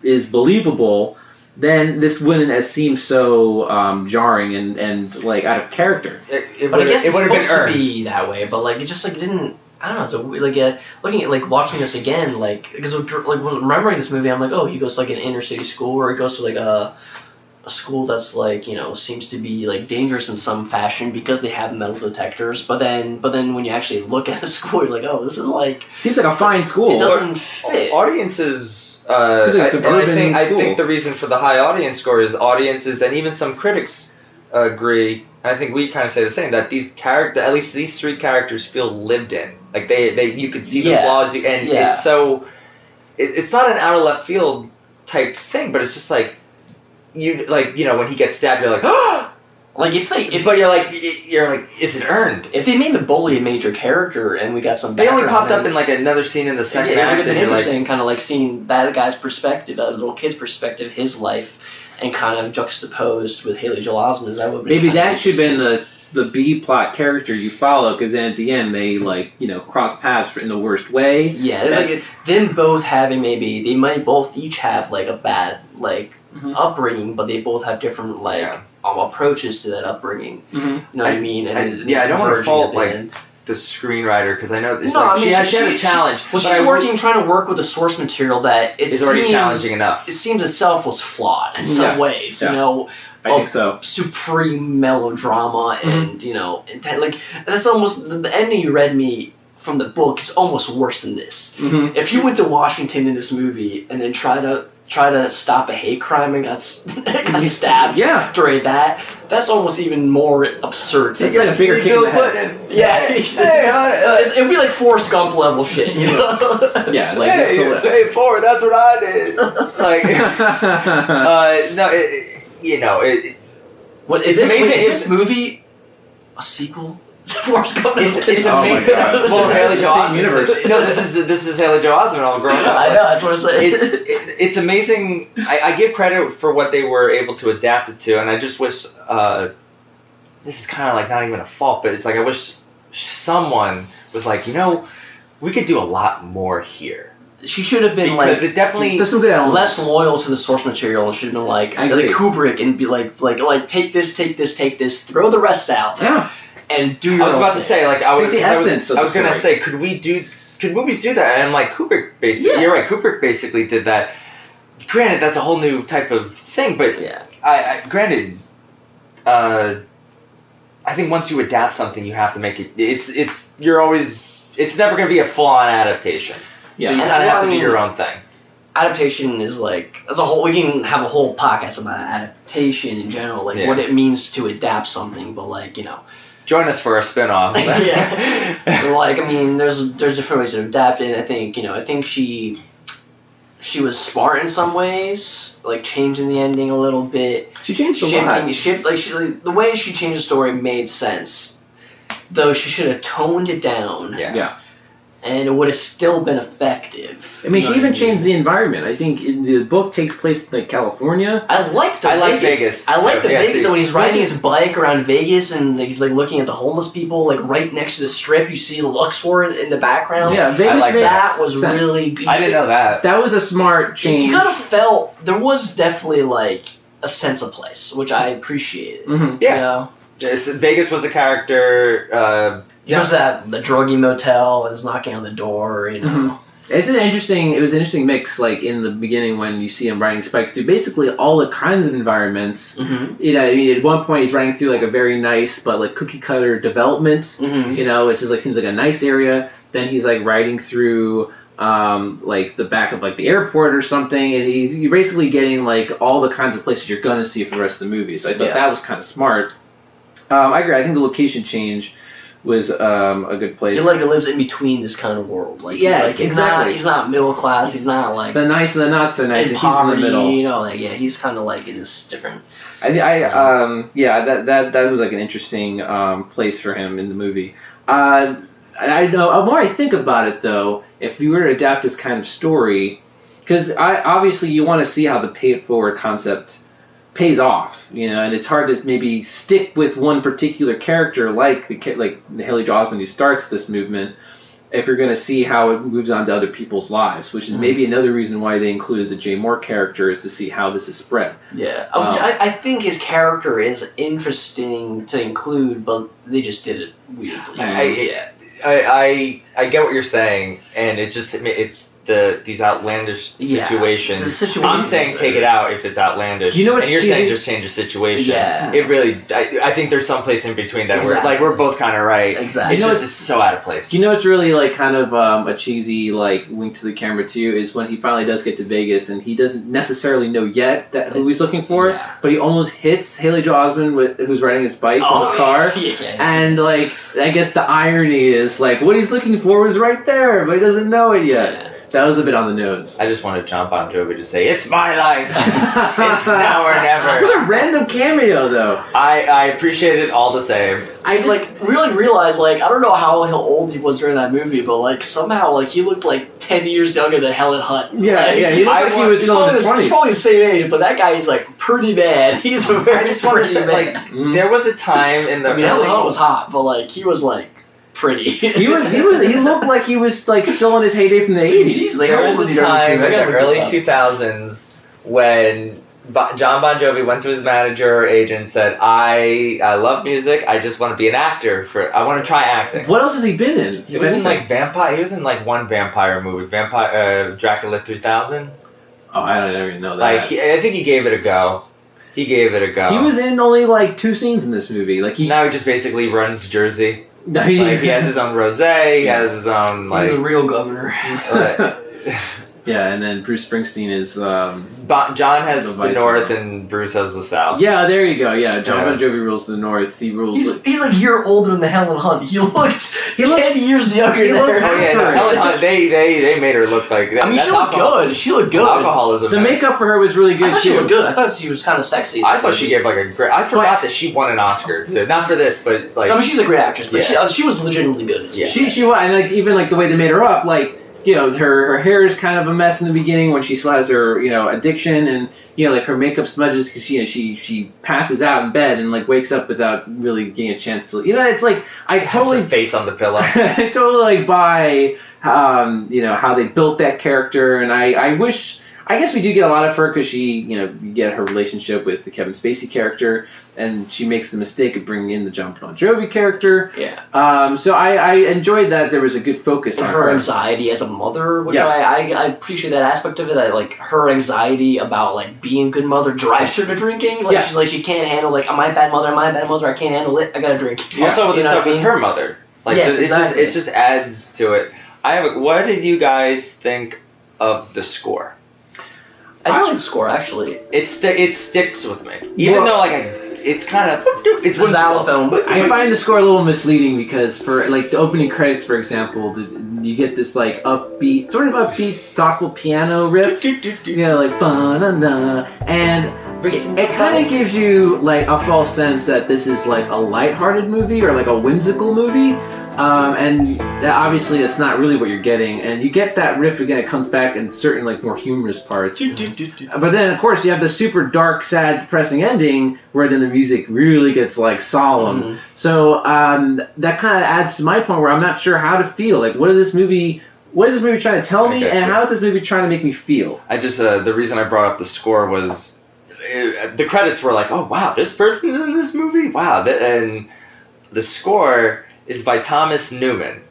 is believable, then this wouldn't seem so jarring and like out of character. But I guess it's supposed to be that way, but like it just like didn't. I don't know. So like looking at like watching this again, like because like when remembering this movie, I'm like, oh, he goes to like an inner city school, or he goes to like a school that's like, you know, seems to be like dangerous in some fashion because they have metal detectors. But then when you actually look at the school, you're like, oh, this is like seems like a fine school. It doesn't fit. Audiences. I think the reason for the high audience score is audiences and even some critics agree. And I think we kind of say the same, that at least these three characters feel lived in. Like you could see the flaws, and it's so. It's not an out of left field type thing, but it's just like when he gets stabbed, you're like, oh! Like but you're like, is it earned? If they made the bully a major character and we got some, they only popped up in like another scene in the second act. It would have been interesting, kind of like seeing that guy's perspective, that little kid's perspective, his life, and kind of juxtaposed with Haley Joel Osment's. That would maybe that should have been the B plot character you follow, because then at the end they cross paths in the worst way. Yeah, it's like them both having they might both each have like a bad upbringing, but they both have different approaches to that upbringing. You know what I mean? And I don't want to fault the screenwriter, because I know she had a challenge. Well, she's trying to work with a source material that is already challenging enough. It seems itself was flawed in some ways. Yeah. You know, I think so. Supreme melodrama and that's almost the ending you read me from the book is almost worse than this. If you went to Washington in this movie and then try to stop a hate crime and got stabbed during that's almost even more absurd. It's like a bigger kick in the head. It would be like Forrest Gump level shit, you know? Yeah, like hey, Forrest, that's what I did. What is this? Is this movie a sequel? Forrest Gump. It's amazing. Well, Haley Joel Osment universe. No, this is Haley Joel Osment all grown up. I know, that's what I'm saying. It's amazing. I give credit for what they were able to adapt it to, and I just wish this is kind of like not even a fault, but it's like I wish someone was like, we could do a lot more here. She should have been because it definitely there's some good elements. less loyal to the source material. And should have been like Kubrick and be like take this, throw the rest out. Yeah. And do your I was about to say, like, I was going to say, could movies do that? And like Kubrick basically, you're right, Kubrick basically did that. Granted, that's a whole new type of thing, but I think once you adapt something, you have to make it. It's never going to be a full-on adaptation. Yeah. So you kind of have to do your own thing. Adaptation is like we can have a whole podcast about adaptation in general, like what it means to adapt something. But like join us for a spin-off. Like I mean, there's different ways to adapt it. And I think she was smart in some ways, like changing the ending a little bit. She changed a lot. The way she changed the story made sense, though she should have toned it down. Yeah. And it would have still been effective. I mean, she even changed the environment. I think the book takes place in California. I like Vegas. I like Vegas. So when he's riding his bike around Vegas and he's like looking at the homeless people, like right next to the strip, you see Luxor in the background. Yeah, Vegas. That was really good. I didn't know that. That was a smart change. You kind of felt there was definitely like a sense of place, which I appreciated. Mm-hmm. Yeah. Vegas was a character. He goes to the druggy motel and is knocking on the door, Mm-hmm. It was an interesting mix, like in the beginning when you see him riding his bike through basically all the kinds of environments. Mm-hmm. I mean, at one point he's riding through like a very nice but like cookie cutter development, mm-hmm. Which is like seems like a nice area. Then he's like riding through like the back of like the airport or something, and you're basically getting like all the kinds of places you're gonna see for the rest of the movie. So I thought that was kind of smart. I agree. I think the location change was a good place. He like lives in between this kind of world. Like exactly. He's not middle class. He's not like the nice and the not so nice. He's in the middle. He's kind of like in this different. That was like an interesting place for him in the movie. I know. The more I think about it, though, if you were to adapt this kind of story, because obviously you want to see how the pay it forward concept pays off, and it's hard to maybe stick with one particular character like the Haley Joel Osment who starts this movement if you're going to see how it moves on to other people's lives, which is maybe another reason why they included the Jay Moore character, is to see how this is spread. Yeah, I think his character is interesting to include, but they just did it weirdly. I get what you're saying, and it's these outlandish situations. The situations I'm saying take it out if it's outlandish. And you're saying just change the situation. Yeah. It really, I think there's some place in between that we're both kind of right. Exactly. It's so out of place. It's really like kind of a cheesy like wink to the camera too, is when he finally does get to Vegas and he doesn't necessarily know yet who he's looking for, but he almost hits Haley Joel Osment who's riding his bike in his car, and like I guess the irony is like what he's looking for was right there, but he doesn't know it yet. Yeah. That was a bit on the nose. I just wanted John Bon Jovi to say, "It's my life. It's now or never." What a random cameo, though. I appreciate it all the same. I really realized I don't know how old he was during that movie, but somehow he looked 10 years younger than Helen Hunt. Yeah, he looked like he was still in his 20s. He's probably the same age, but that guy is pretty bad. He's a very pretty man. There was a time in the Helen Hunt was hot, but he was pretty. He looked like he was still in his heyday from the 80s. There was a time in the early 2000s when John Bon Jovi went to his manager or agent and said, I love music, I just want to be an actor. I want to try acting. What else has he been in? He was in vampire. He was in one vampire movie, Dracula 3000. Oh, I don't even know that. I think he gave it a go. He was in only 2 scenes in this movie. Now he just basically runs Jersey. No, he has his own rosé. He has his own He's a real governor. Yeah, and then Bruce Springsteen is. John has the North and Bruce has the South. Yeah, there you go. Yeah, John Bon Jovi rules the North. He rules. He's a year older than the Helen Hunt. He looks 10 years younger. He looks Helen Hunt. They made her look like. I mean, she looked good. She looked good. Alcoholism. The makeup for her was really good. I thought she looked good. I thought she was kind of sexy. I thought she gave a great. I forgot that she won an Oscar. So not for this, but I mean, she's a great actress. But she was legitimately good. Yeah. She was, and even the way they made her up, her hair is kind of a mess in the beginning when she still has her, addiction, and, like her makeup smudges because she passes out in bed and like wakes up without really getting a chance to, it's like, I totally face on the pillow. I totally like buy, how they built that character, and I guess we do get a lot of her because she, you get her relationship with the Kevin Spacey character, and she makes the mistake of bringing in the Jon Bon Jovi character. Yeah. So I enjoyed that there was a good focus on her anxiety as a mother, which I appreciate that aspect of it. That like her anxiety about like being a good mother drives her to drinking. Like she's like she can't handle like am I a bad mother? I can't handle it. I gotta drink. Yeah. Also with the stuff with her mother, like exactly. it just adds to it. What did you guys think of the score? I do like the score, actually. It sticks with me. Even though, like, it's kind of... It's a xylophone. I find the score a little misleading because for, like, the opening credits, for example, you get this, like, sort of upbeat, thoughtful piano riff. Like, ba-na-na. And it kind of gives you, like, a false sense that this is, like, a lighthearted movie or, like, a whimsical movie. And obviously that's not really what you're getting. And you get that riff again, it comes back in certain like more humorous parts. But then of course you have the super dark, sad, depressing ending where then the music really gets like solemn. Mm-hmm. So that kind of adds to my point where I'm not sure how to feel. Like what is this movie trying to tell me, and how is this movie trying to make me feel? I just the reason I brought up the score was the credits were like, oh wow, this person's in this movie, wow, and the score is by Thomas Newman,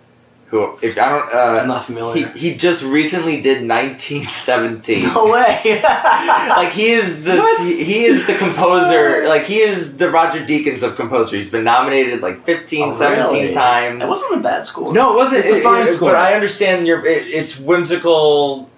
who, if I don't, I'm not familiar. He just recently did 1917. No way. Like he is the composer. Like he is the Roger Deakins of composer. He's been nominated like 15, 17 times. It wasn't a bad score. No, it wasn't. It's a fine score. But I understand it's whimsical.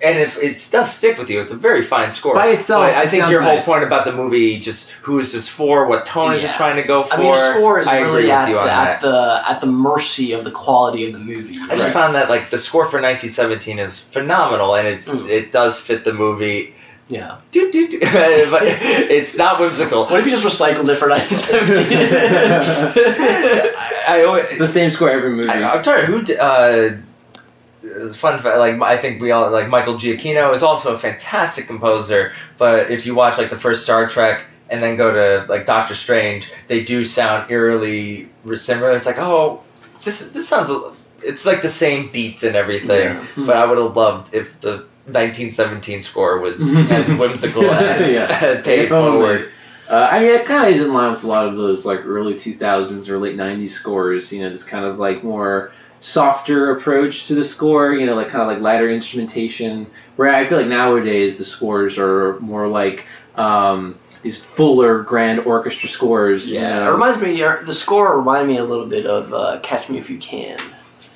And if it does stick with you, it's a very fine score. By itself, I think your nice. whole point about the movie, just who is this for, what tone is it trying to go for? I mean, the score is really at the mercy of the quality of the movie. I just found that like the score for 1917 is phenomenal, and it does fit the movie. Yeah. But it's not whimsical. What if you just recycled it for 1917? It's the same score every movie. I'm sorry, who... It's fun fact, like I think we all like Michael Giacchino is also a fantastic composer, but if you watch like the first Star Trek and then go to like Doctor Strange, they do sound eerily similar. It's like, oh, this sounds, it's like the same beats and everything, but I would have loved if the 1917 score was as whimsical as Pay It Forward. I mean, it kind of is in line with a lot of those like early 2000s or late 90s scores. This kind of like more softer approach to the score, like kind of like lighter instrumentation, where I feel like nowadays the scores are more like these fuller grand orchestra scores. Yeah, it reminds me, the score reminded me a little bit of Catch Me If You Can.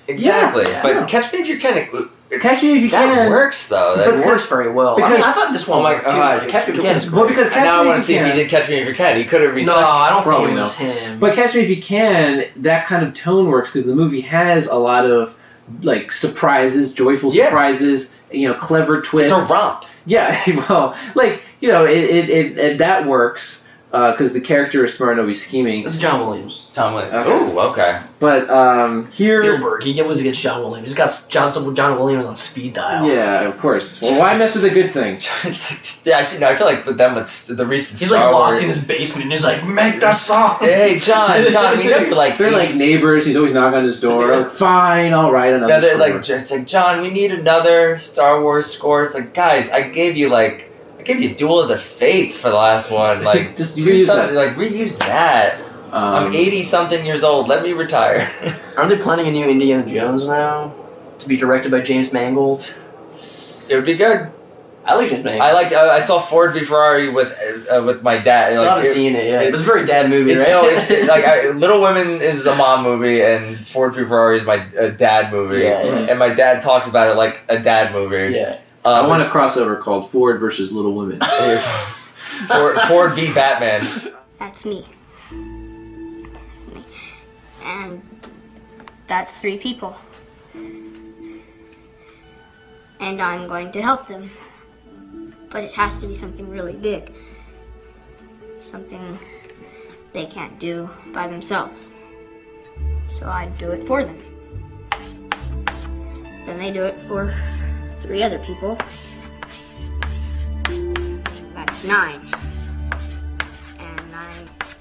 Exactly, but Catch Me If You Can... Catch Me If You Can. That works, though. That works very well. I mean, I thought this one worked, too. Catch Me If You Can is great. Well, because now I want to see if he did Catch Me If You Can. He could have recycled. No, I don't think it was him. But Catch Me If You Can, that kind of tone works because the movie has a lot of, like, surprises, joyful surprises, clever twists. It's a romp. Yeah, well, like, it that works. Because the character is smart and he's scheming. It's John Williams. John Williams. Oh, okay. But here... Spielberg, he was against John Williams. He's got John Williams on speed dial. Yeah, of course. Well, why mess with a good thing? I feel like with them, it's the recent He's like locked in his basement and he's like, make that song! Hey, John, we know you're like... They're like neighbors. He's always knocking on his door. Like, fine, all right, another score. It's like, John, we need another Star Wars score. It's like, guys, I gave you Duel of the Fates for the last one. Like, just reuse that. Like, reuse that. I'm 80-something years old. Let me retire. Aren't they planning a new Indiana Jones now? To be directed by James Mangold? It would be good. I like James Mangold. I saw Ford v Ferrari with my dad. I haven't seen it yet. It was a very dad movie, right? Little Women is a mom movie, and Ford v Ferrari is my dad movie. Yeah. And my dad talks about it like a dad movie. Yeah. I want a crossover called Ford versus Little Women. Ford v Batman. That's me. And that's 3 people. And I'm going to help them. But it has to be something really big. Something they can't do by themselves. So I do it for them. The and they do it for 3 other people, that's 9. And I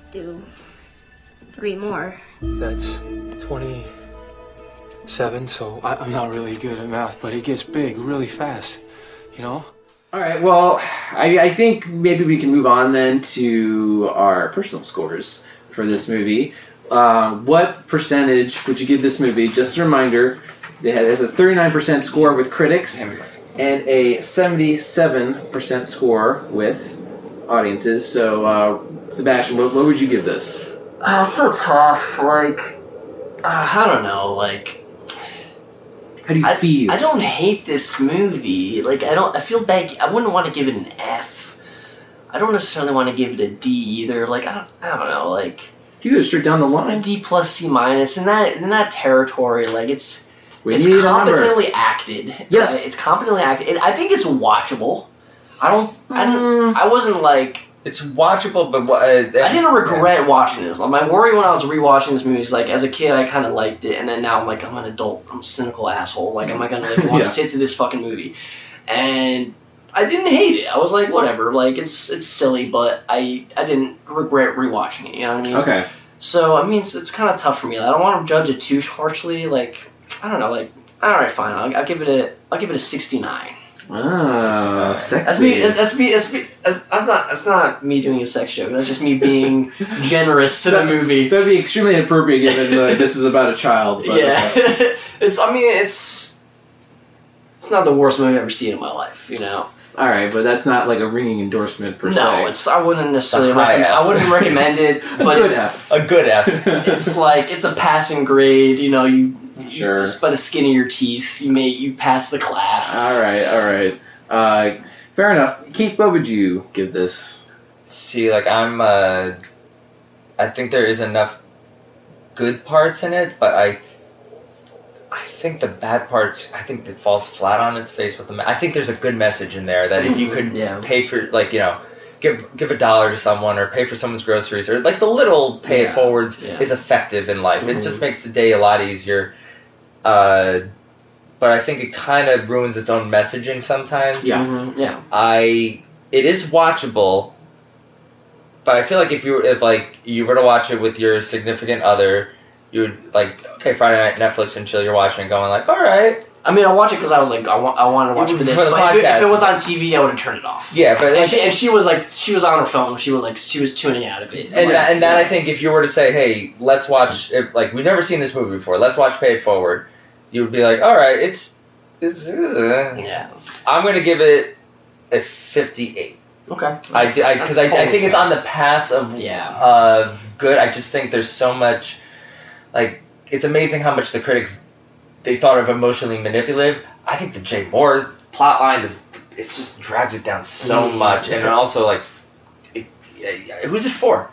do 3 more. That's 27, so I'm not really good at math, but it gets big really fast, you know? All right, well, I think maybe we can move on then to our personal scores for this movie. What percentage would you give this movie? Just a reminder, it has a 39% score with critics and a 77% score with audiences. So, Sebastian, what would you give this? It's so tough. Like, I don't know. Like, how do you feel? I don't hate this movie. Like, I feel bad. I wouldn't want to give it an F. I don't necessarily want to give it a D either. Like, I don't know. Like, you go straight down the line. A D plus C minus in that territory. Like, it's need competently acted. Yes, it's competently acted. I think it's watchable. I wasn't like. It's watchable, but I didn't regret watching this. Like, my worry when I was rewatching this movie is like, as a kid, I kind of liked it, and then now I'm like, I'm an adult, I'm a cynical asshole. Like, am I gonna like, want to sit through this fucking movie? And I didn't hate it. I was like, whatever. Like, it's silly, but I didn't regret rewatching it. You know what I mean? Okay. So I mean, it's kind of tough for me. I don't want to judge it too harshly. Like, I don't know. Like, all right, fine. I'll give it a 69. Ah, sexy. That's not me doing a sex joke. That's just me being generous to the movie. That'd be extremely inappropriate given this is about a child. But, yeah, it's not the worst movie I've ever seen in my life. You know. All right, but that's not like a ringing endorsement per se. No, I wouldn't necessarily recommend. I wouldn't recommend it, but a good F. It's like it's a passing grade. You know, Sure. Just by the skin of your teeth, you pass the class. All right. Fair enough. Keith, what would you give this? See, like I think there is enough good parts in it, but I think the bad parts, I think it falls flat on its face with I think there's a good message in there that if you could pay for, like, you know, give $1 to someone or pay for someone's groceries or like the little pay it forwards is effective in life. It just makes the day a lot easier. But I think it kind of ruins its own messaging sometimes. Yeah. It is watchable, but I feel like if you were to watch it with your significant other, you would like, okay, Friday night Netflix and chill, you're watching and going like, all right. I mean, I watch it because I was like, I wanted to watch it for this. But if it was on TV, I would have turned it off. Yeah, but she was on her phone. She was tuning out of it. And that I think if you were to say, hey, let's watch it, like we've never seen this movie before, let's watch Pay It Forward, you would be like, all right, it's I'm gonna give it a 58. Okay. I think it's on the pass of good. I just think there's so much, like, it's amazing how much the critics, they thought of emotionally manipulative. I think the Jay Moore plot line it just drags it down so much, and also like, who's it for?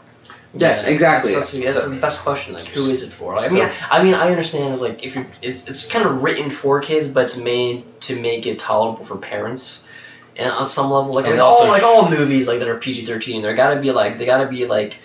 Yeah, exactly. That's the best question. Like, who is it for? Like, I mean, I understand. It's like it's kind of written for kids, but it's made to make it tolerable for parents, and on some level, like all movies like that are PG-13, they gotta be like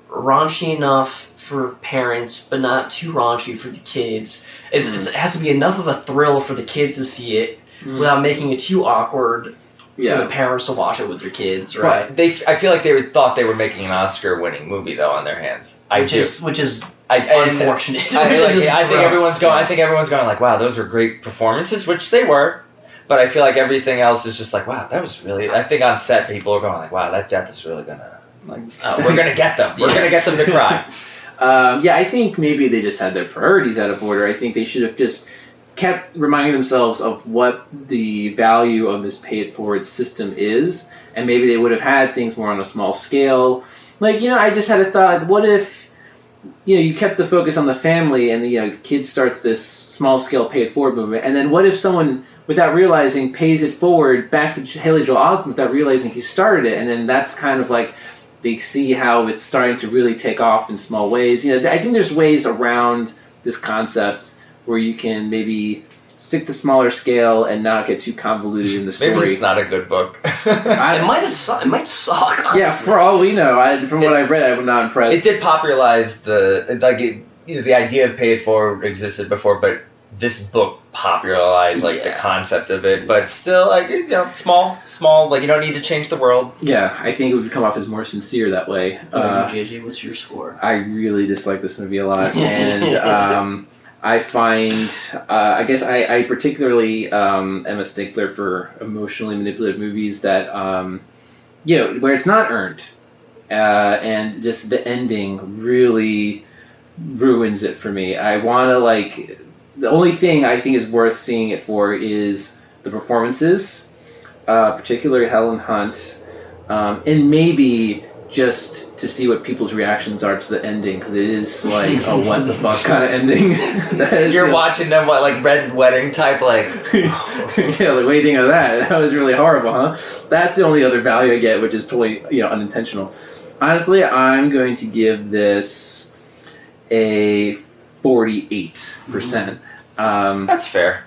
raunchy enough for parents, but not too raunchy for the kids. It has to be enough of a thrill for the kids to see it without making it too awkward for the parents to watch it with their kids, right? I feel like they thought they were making an Oscar-winning movie though on their hands. Which is unfortunate. I think everyone's going like, wow, those were great performances, which they were. But I feel like everything else is just like, wow, that was really. I think on set people are going like, wow, that death is really gonna. We're gonna get them. We're gonna get them to cry. I think maybe they just had their priorities out of order. I think they should have just kept reminding themselves of what the value of this pay it forward system is, and maybe they would have had things more on a small scale. Like, I just had a thought, what if, you kept the focus on the family and the kid starts this small scale pay it forward movement, and then what if someone, without realizing, pays it forward back to Haley Joel Osment without realizing he started it, and then that's kind of like they see how it's starting to really take off in small ways. I think there's ways around this concept where you can maybe stick to smaller scale and not get too convoluted in the story. Maybe it's not a good book. It might suck. Honestly. Yeah, for all we know. From what I've read, I'm not impressed. It did popularize the idea of pay it forward existed before, but this book popularized like the concept of it, but still like small. Like you don't need to change the world. Yeah, I think it would come off as more sincere that way. JJ, what's your score? I really dislike this movie a lot, and I find I guess I particularly am a stickler for emotionally manipulative movies that where it's not earned, and just the ending really ruins it for me. I want to the only thing I think is worth seeing it for is the performances, particularly Helen Hunt, and maybe just to see what people's reactions are to the ending, because it is like a what the fuck kind of ending. You're watching them like Red Wedding type yeah, like what do you think of that? That was really horrible, huh? That's the only other value I get, which is totally unintentional. Honestly, I'm going to give this a 48%. That's fair.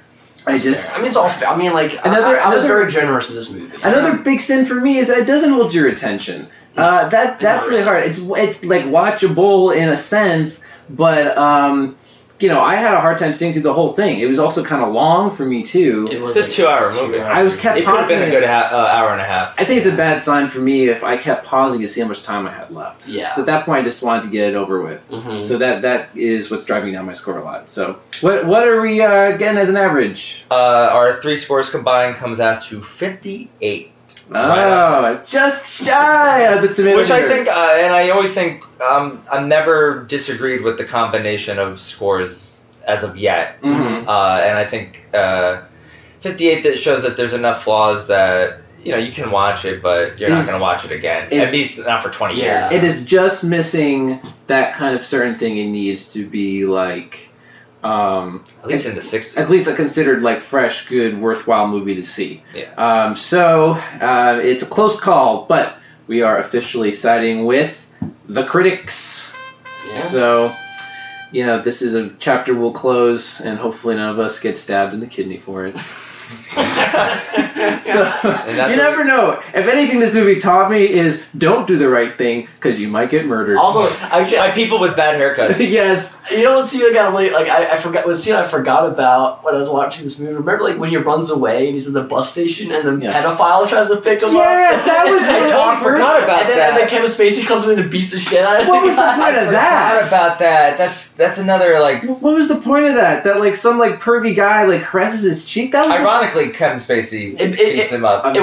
I mean, it's all fair. I mean, I was very generous with this movie. Another big sin for me is that it doesn't hold your attention. That's really hard. It's like watchable in a sense, but I had a hard time staying through the whole thing. It was also kind of long for me too. It was a 2-hour movie. I was kept it could have pausing. been a good hour and a half. I think it's a bad sign for me if I kept pausing to see how much time I had left. Yeah. So at that point, I just wanted to get it over with. Mm-hmm. So that is what's driving down my score a lot. So what are we getting as an average? Our 3 scores combined comes out to 58. Just shy of the tomato. Which I think, and I always think, I've never disagreed with the combination of scores as of yet. Mm-hmm. And I think 58 that shows that there's enough flaws that you can watch it, but you're not going to watch it again. At least not for 20 years. It is just missing that kind of certain thing. It needs to be like. At least in the 60s. At least a considered fresh, good, worthwhile movie to see. Yeah. So it's a close call, but we are officially siding with the critics. Yeah. So, this is a chapter we'll close, and hopefully none of us get stabbed in the kidney for it. So, you never know. If anything this movie taught me is don't do the right thing because you might get murdered. Also, by people with bad haircuts. Yes. You know what scene I got I forgot what scene I forgot about when I was watching this movie. Remember when he runs away and he's at the bus station and the pedophile tries to pick him up? Yeah, that was really I totally forgot about that. And then Kevin Spacey comes in and beats the shit out of him. What was the point of that? I forgot about that. That's another What was the point of that? That some pervy guy caresses his cheek. That was ironically Kevin Spacey beats him up. It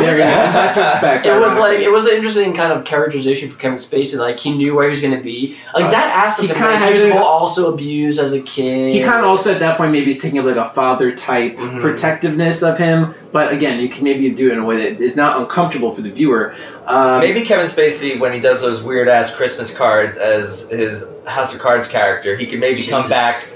was an interesting kind of characterization for Kevin Spacey. He knew where he was going to be. That aspect of him, he was also abused as a kid. He kind of also at that point maybe is taking up a father type protectiveness of him. But again, you can maybe do it in a way that is not uncomfortable for the viewer. Maybe Kevin Spacey, when he does those weird ass Christmas cards as his House of Cards character, he can maybe come back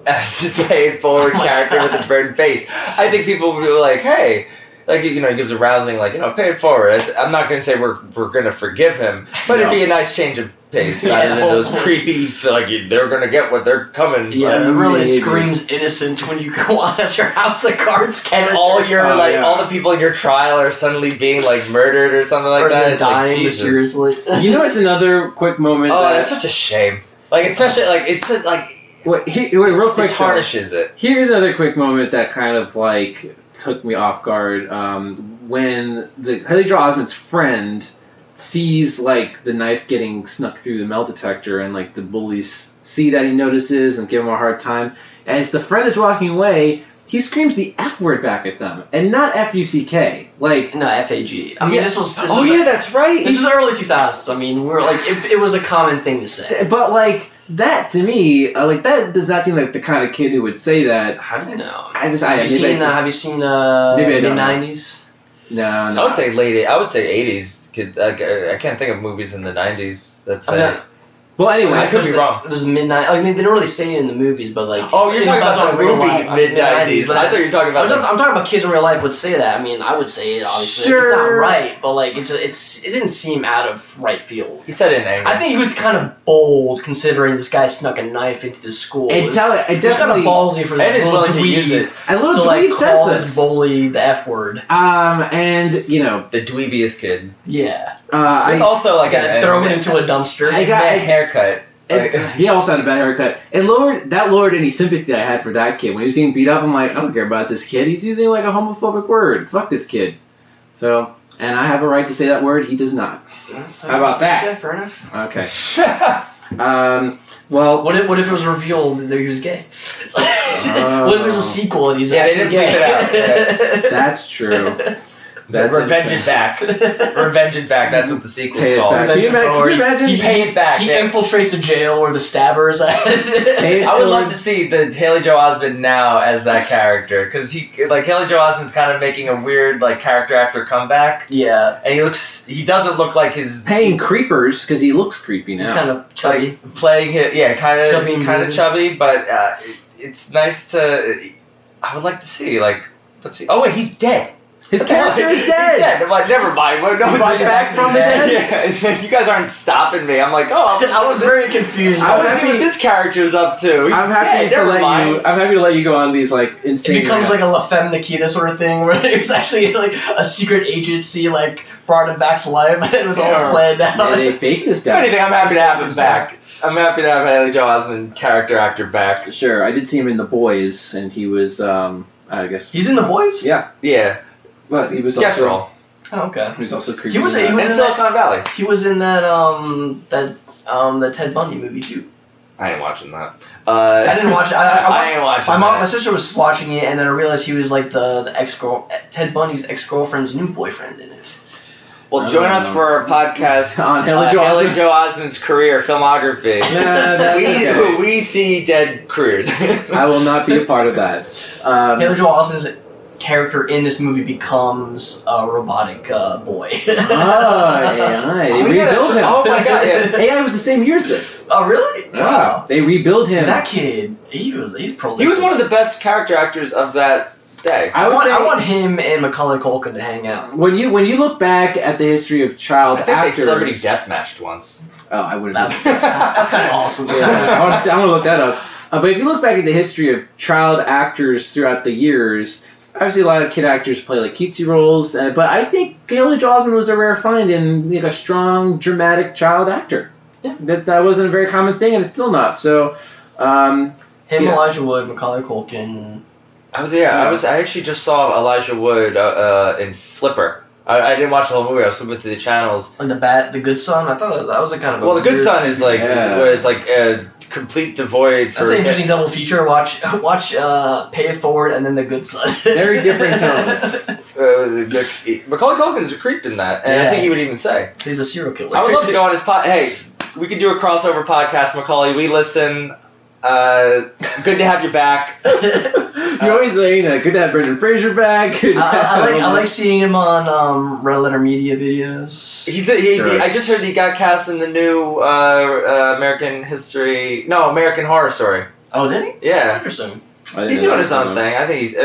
as his paid forward character with a burned face. I think people will be like, hey. He gives a rousing, pay it forward. I'm not going to say we're going to forgive him, but it'd be a nice change of pace rather than those creepy, they're going to get what they're coming. Yeah, it really screams innocent when you go on as your House of Cards character. And all your, all the people in your trial are suddenly being, murdered or something like that. It's dying mysteriously. It's another quick moment. That's such a shame. Especially, it's just, real quick. It tarnishes it. Here's another quick moment that kind of, took me off guard when the Haley Joel Osment's friend sees the knife getting snuck through the metal detector and the bullies see that he notices and give him a hard time. As the friend is walking away, he screams the F word back at them and not F-U-C-K. No, F-A-G. I mean, this was that's right. This is early 2000s. I mean, we're it was a common thing to say. But that to me, that does not seem like the kind of kid who would say that. How do you know? Have you seen mid-90s? No. I would say I would say 80s. I can't think of movies in the 90s that say. Well, anyway, I could be wrong. It was midnight. I mean, they don't really say it in the movies, but Oh, you're talking about the movie mid-90s. I thought you were talking about. I'm talking about kids in real life would say that. I mean, I would say it obviously. Sure. It's not right, but it didn't seem out of right field. He said it in anger. I think he was kind of bold considering this guy snuck a knife into the school. It was kind of ballsy for this little dweeb to use it. And little dweeb says call this. This bully the F word. And the dweebiest kid. Yeah. Also throw him into a dumpster. I got a haircut. He also had a bad haircut. It lowered any sympathy I had for that kid. When he was getting beat up, I'm like, I don't care about this kid. He's using like a homophobic word. Fuck this kid. So, and I have a right to say that word. He does not. How about that? Yeah, fair enough. Okay. Well, what if it was revealed that he was gay? What if there's a sequel and he's they actually didn't bleep gay? it out. Yeah. That's true. That's Revenge is back. Revenge is back. That's what the sequel's Pay it called. back. Can you imagine? He Pay it back. He Yeah. infiltrates the jail where the stabber is at. I would love to see the Haley Joel Osment now as that character, because Haley Joel Osment's kind of making a weird character actor comeback, Yeah. and he doesn't look like his paying creepers because he looks creepy now. He's kind of chubby. playing his kind of chubby, but it's nice to. I would like to see let's see. Oh wait, he's dead. His character is dead. He's dead. I'm like, never mind. Well, no, He's back from the dead? Yeah, you guys aren't stopping me. I'm like, I was very confused. I want to see what this character's up to. He's I'm happy dead. to Never let mind. you. I'm happy to let you go on these insane. It becomes rants. like a La Femme Nikita sort of thing, where it was actually a secret agency brought him back to life, and it was all planned out. Yeah, they faked this If guy. anything, I'm happy to have him back. I'm happy to have Haley Joel Osment character actor back. Sure, I did see him in The Boys, and he was, I guess. He's in The Boys? Yeah, Yeah. but he was Guest also. role. Oh, okay. He was also creepy. He was in he that. was In in Silicon Valley. He was in that the Ted Bundy movie too. I ain't watching that. I didn't watch it. I ain't watching My that. sister was watching it, and then I realized he was like the Ted Bundy's ex-girlfriend's new boyfriend in it. Well, join us for our podcast On Haley Joel Osment. Joel Osment's career filmography. that's okay. We see dead careers. I will not be a part of that. Haley Joel Osment's character in this movie becomes a robotic boy. AI. They rebuild him. Oh my god! Yeah. AI was the same year as this. Oh really? Wow. They rebuild him. That kid, he's prolific. He was one of the best character actors of that day. I want him and Macaulay Culkin to hang out. When you look back at the history of child I think actors, they celebrity deathmatched once. Oh, I would That's have. kind of awesome. I want to look that up. But if you look back at the history of child actors throughout the years, obviously a lot of kid actors play cutesy roles. But I think Haley Joel Osment was a rare find in a strong, dramatic child actor. Yeah. That wasn't a very common thing, and it's still not. So, Elijah Wood, Macaulay Culkin. I actually just saw Elijah Wood in Flipper. I didn't watch the whole movie. I was flipping through the channels. And the Good Son. I thought that was a kind of. Well, The Good weird, Son is where it's a complete devoid. That's an interesting double feature. Watch Pay It Forward and then The Good Son. very different tones. Macaulay Culkin's a creep in that, and I Yeah. think he would even say. He's a serial killer. I would love to go on his Hey, we could do a crossover podcast, Macaulay. We listen. Good to have you back. You're always saying that. Good to have Brendan Fraser back. I like seeing him on Red Letter Media videos. Sure. I just heard he got cast in the new American Horror Story. Oh, did he? Yeah. Interesting. He's doing his own thing. I think he's. He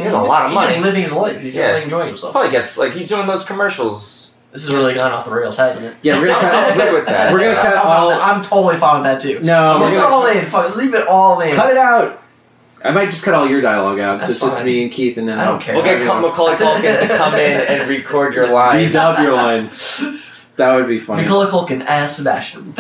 has a lot of money. He's just living his life. He's just enjoying himself. Probably gets he's doing those commercials. This is really gone off the rails, hasn't it? Yeah, we're gonna I'm good with that. We're gonna cut all. I'm totally fine with that too. No, I'm we're gonna all in. Fuck, leave it all in. cut it out. I might just cut all your dialogue out, so That's it's just fine. me and Keith, and then I don't care. We'll get Macaulay Culkin to come in and record your lines. redub your lines. That would be funny. Macaulay Culkin as Sebastian.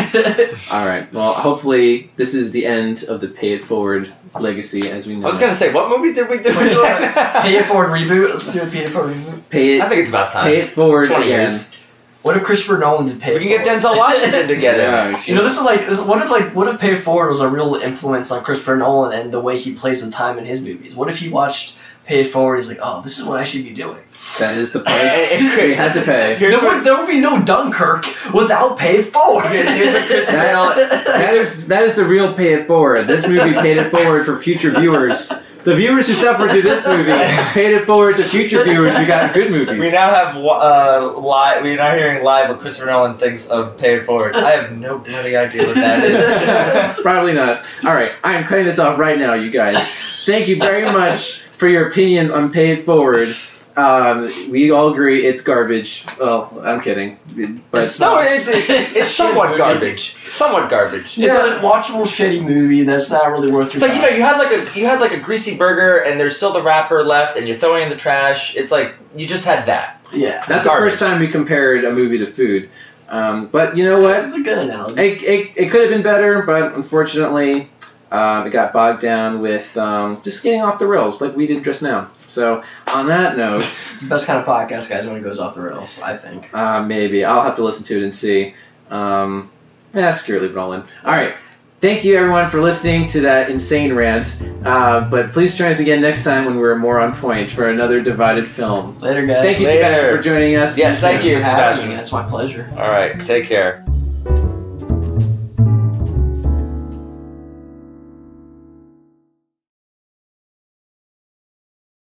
All right. Well, hopefully this is the end of the Pay It Forward legacy, as we know. I was gonna say, what movie did we do again? Pay It Forward reboot. Let's do a Pay It Forward reboot. Pay it. I think it's about time. Pay it forward 20 again. years. What if Christopher Nolan did Pay It We can get Forward? Denzel Washington together. Yeah, You know, this is what if Pay It Forward was a real influence on Christopher Nolan and the way he plays with time in his movies? What if he watched Pay It Forward? He's like, oh, this is what I should be doing. That is the price we had to pay. There would be no Dunkirk without Pay It Forward. Here's what Christopher Nolan. That is the real Pay It Forward. This movie paid it forward for future viewers. The viewers who suffered through this movie paid it forward to future viewers who got good movies. We now have live. We're now hearing live what Christopher Nolan thinks of Pay It Forward. I have no bloody idea what that is. Probably not. All right, I am cutting this off right now, you guys. Thank you very much for your opinions on Pay It Forward. We all agree it's garbage. Well, I'm kidding. But It's somewhat garbage. Somewhat garbage. It's an unwatchable, shitty movie that's not really worth your It's like, time. you had like a greasy burger and there's still the wrapper left and you're throwing it in the trash. It's like you just had that. Yeah. that's the first time we compared a movie to food. But you know what? That's a good analogy. It could have been better, but unfortunately, it got bogged down with just getting off the rails like we did just now. So on that note, It's the best kind of podcast, guys, when it goes off the rails, I think. maybe I'll have to listen to it and see. Screw it, leave it all in. All right. Thank you, everyone, for listening to that insane rant. But please join us again next time when we're more on point for another divided film. Later, guys. Thank you, Later. Sebastian, for joining us. Yes, thank you, Thanks for having Sebastian. me. That's my pleasure. All right, take care.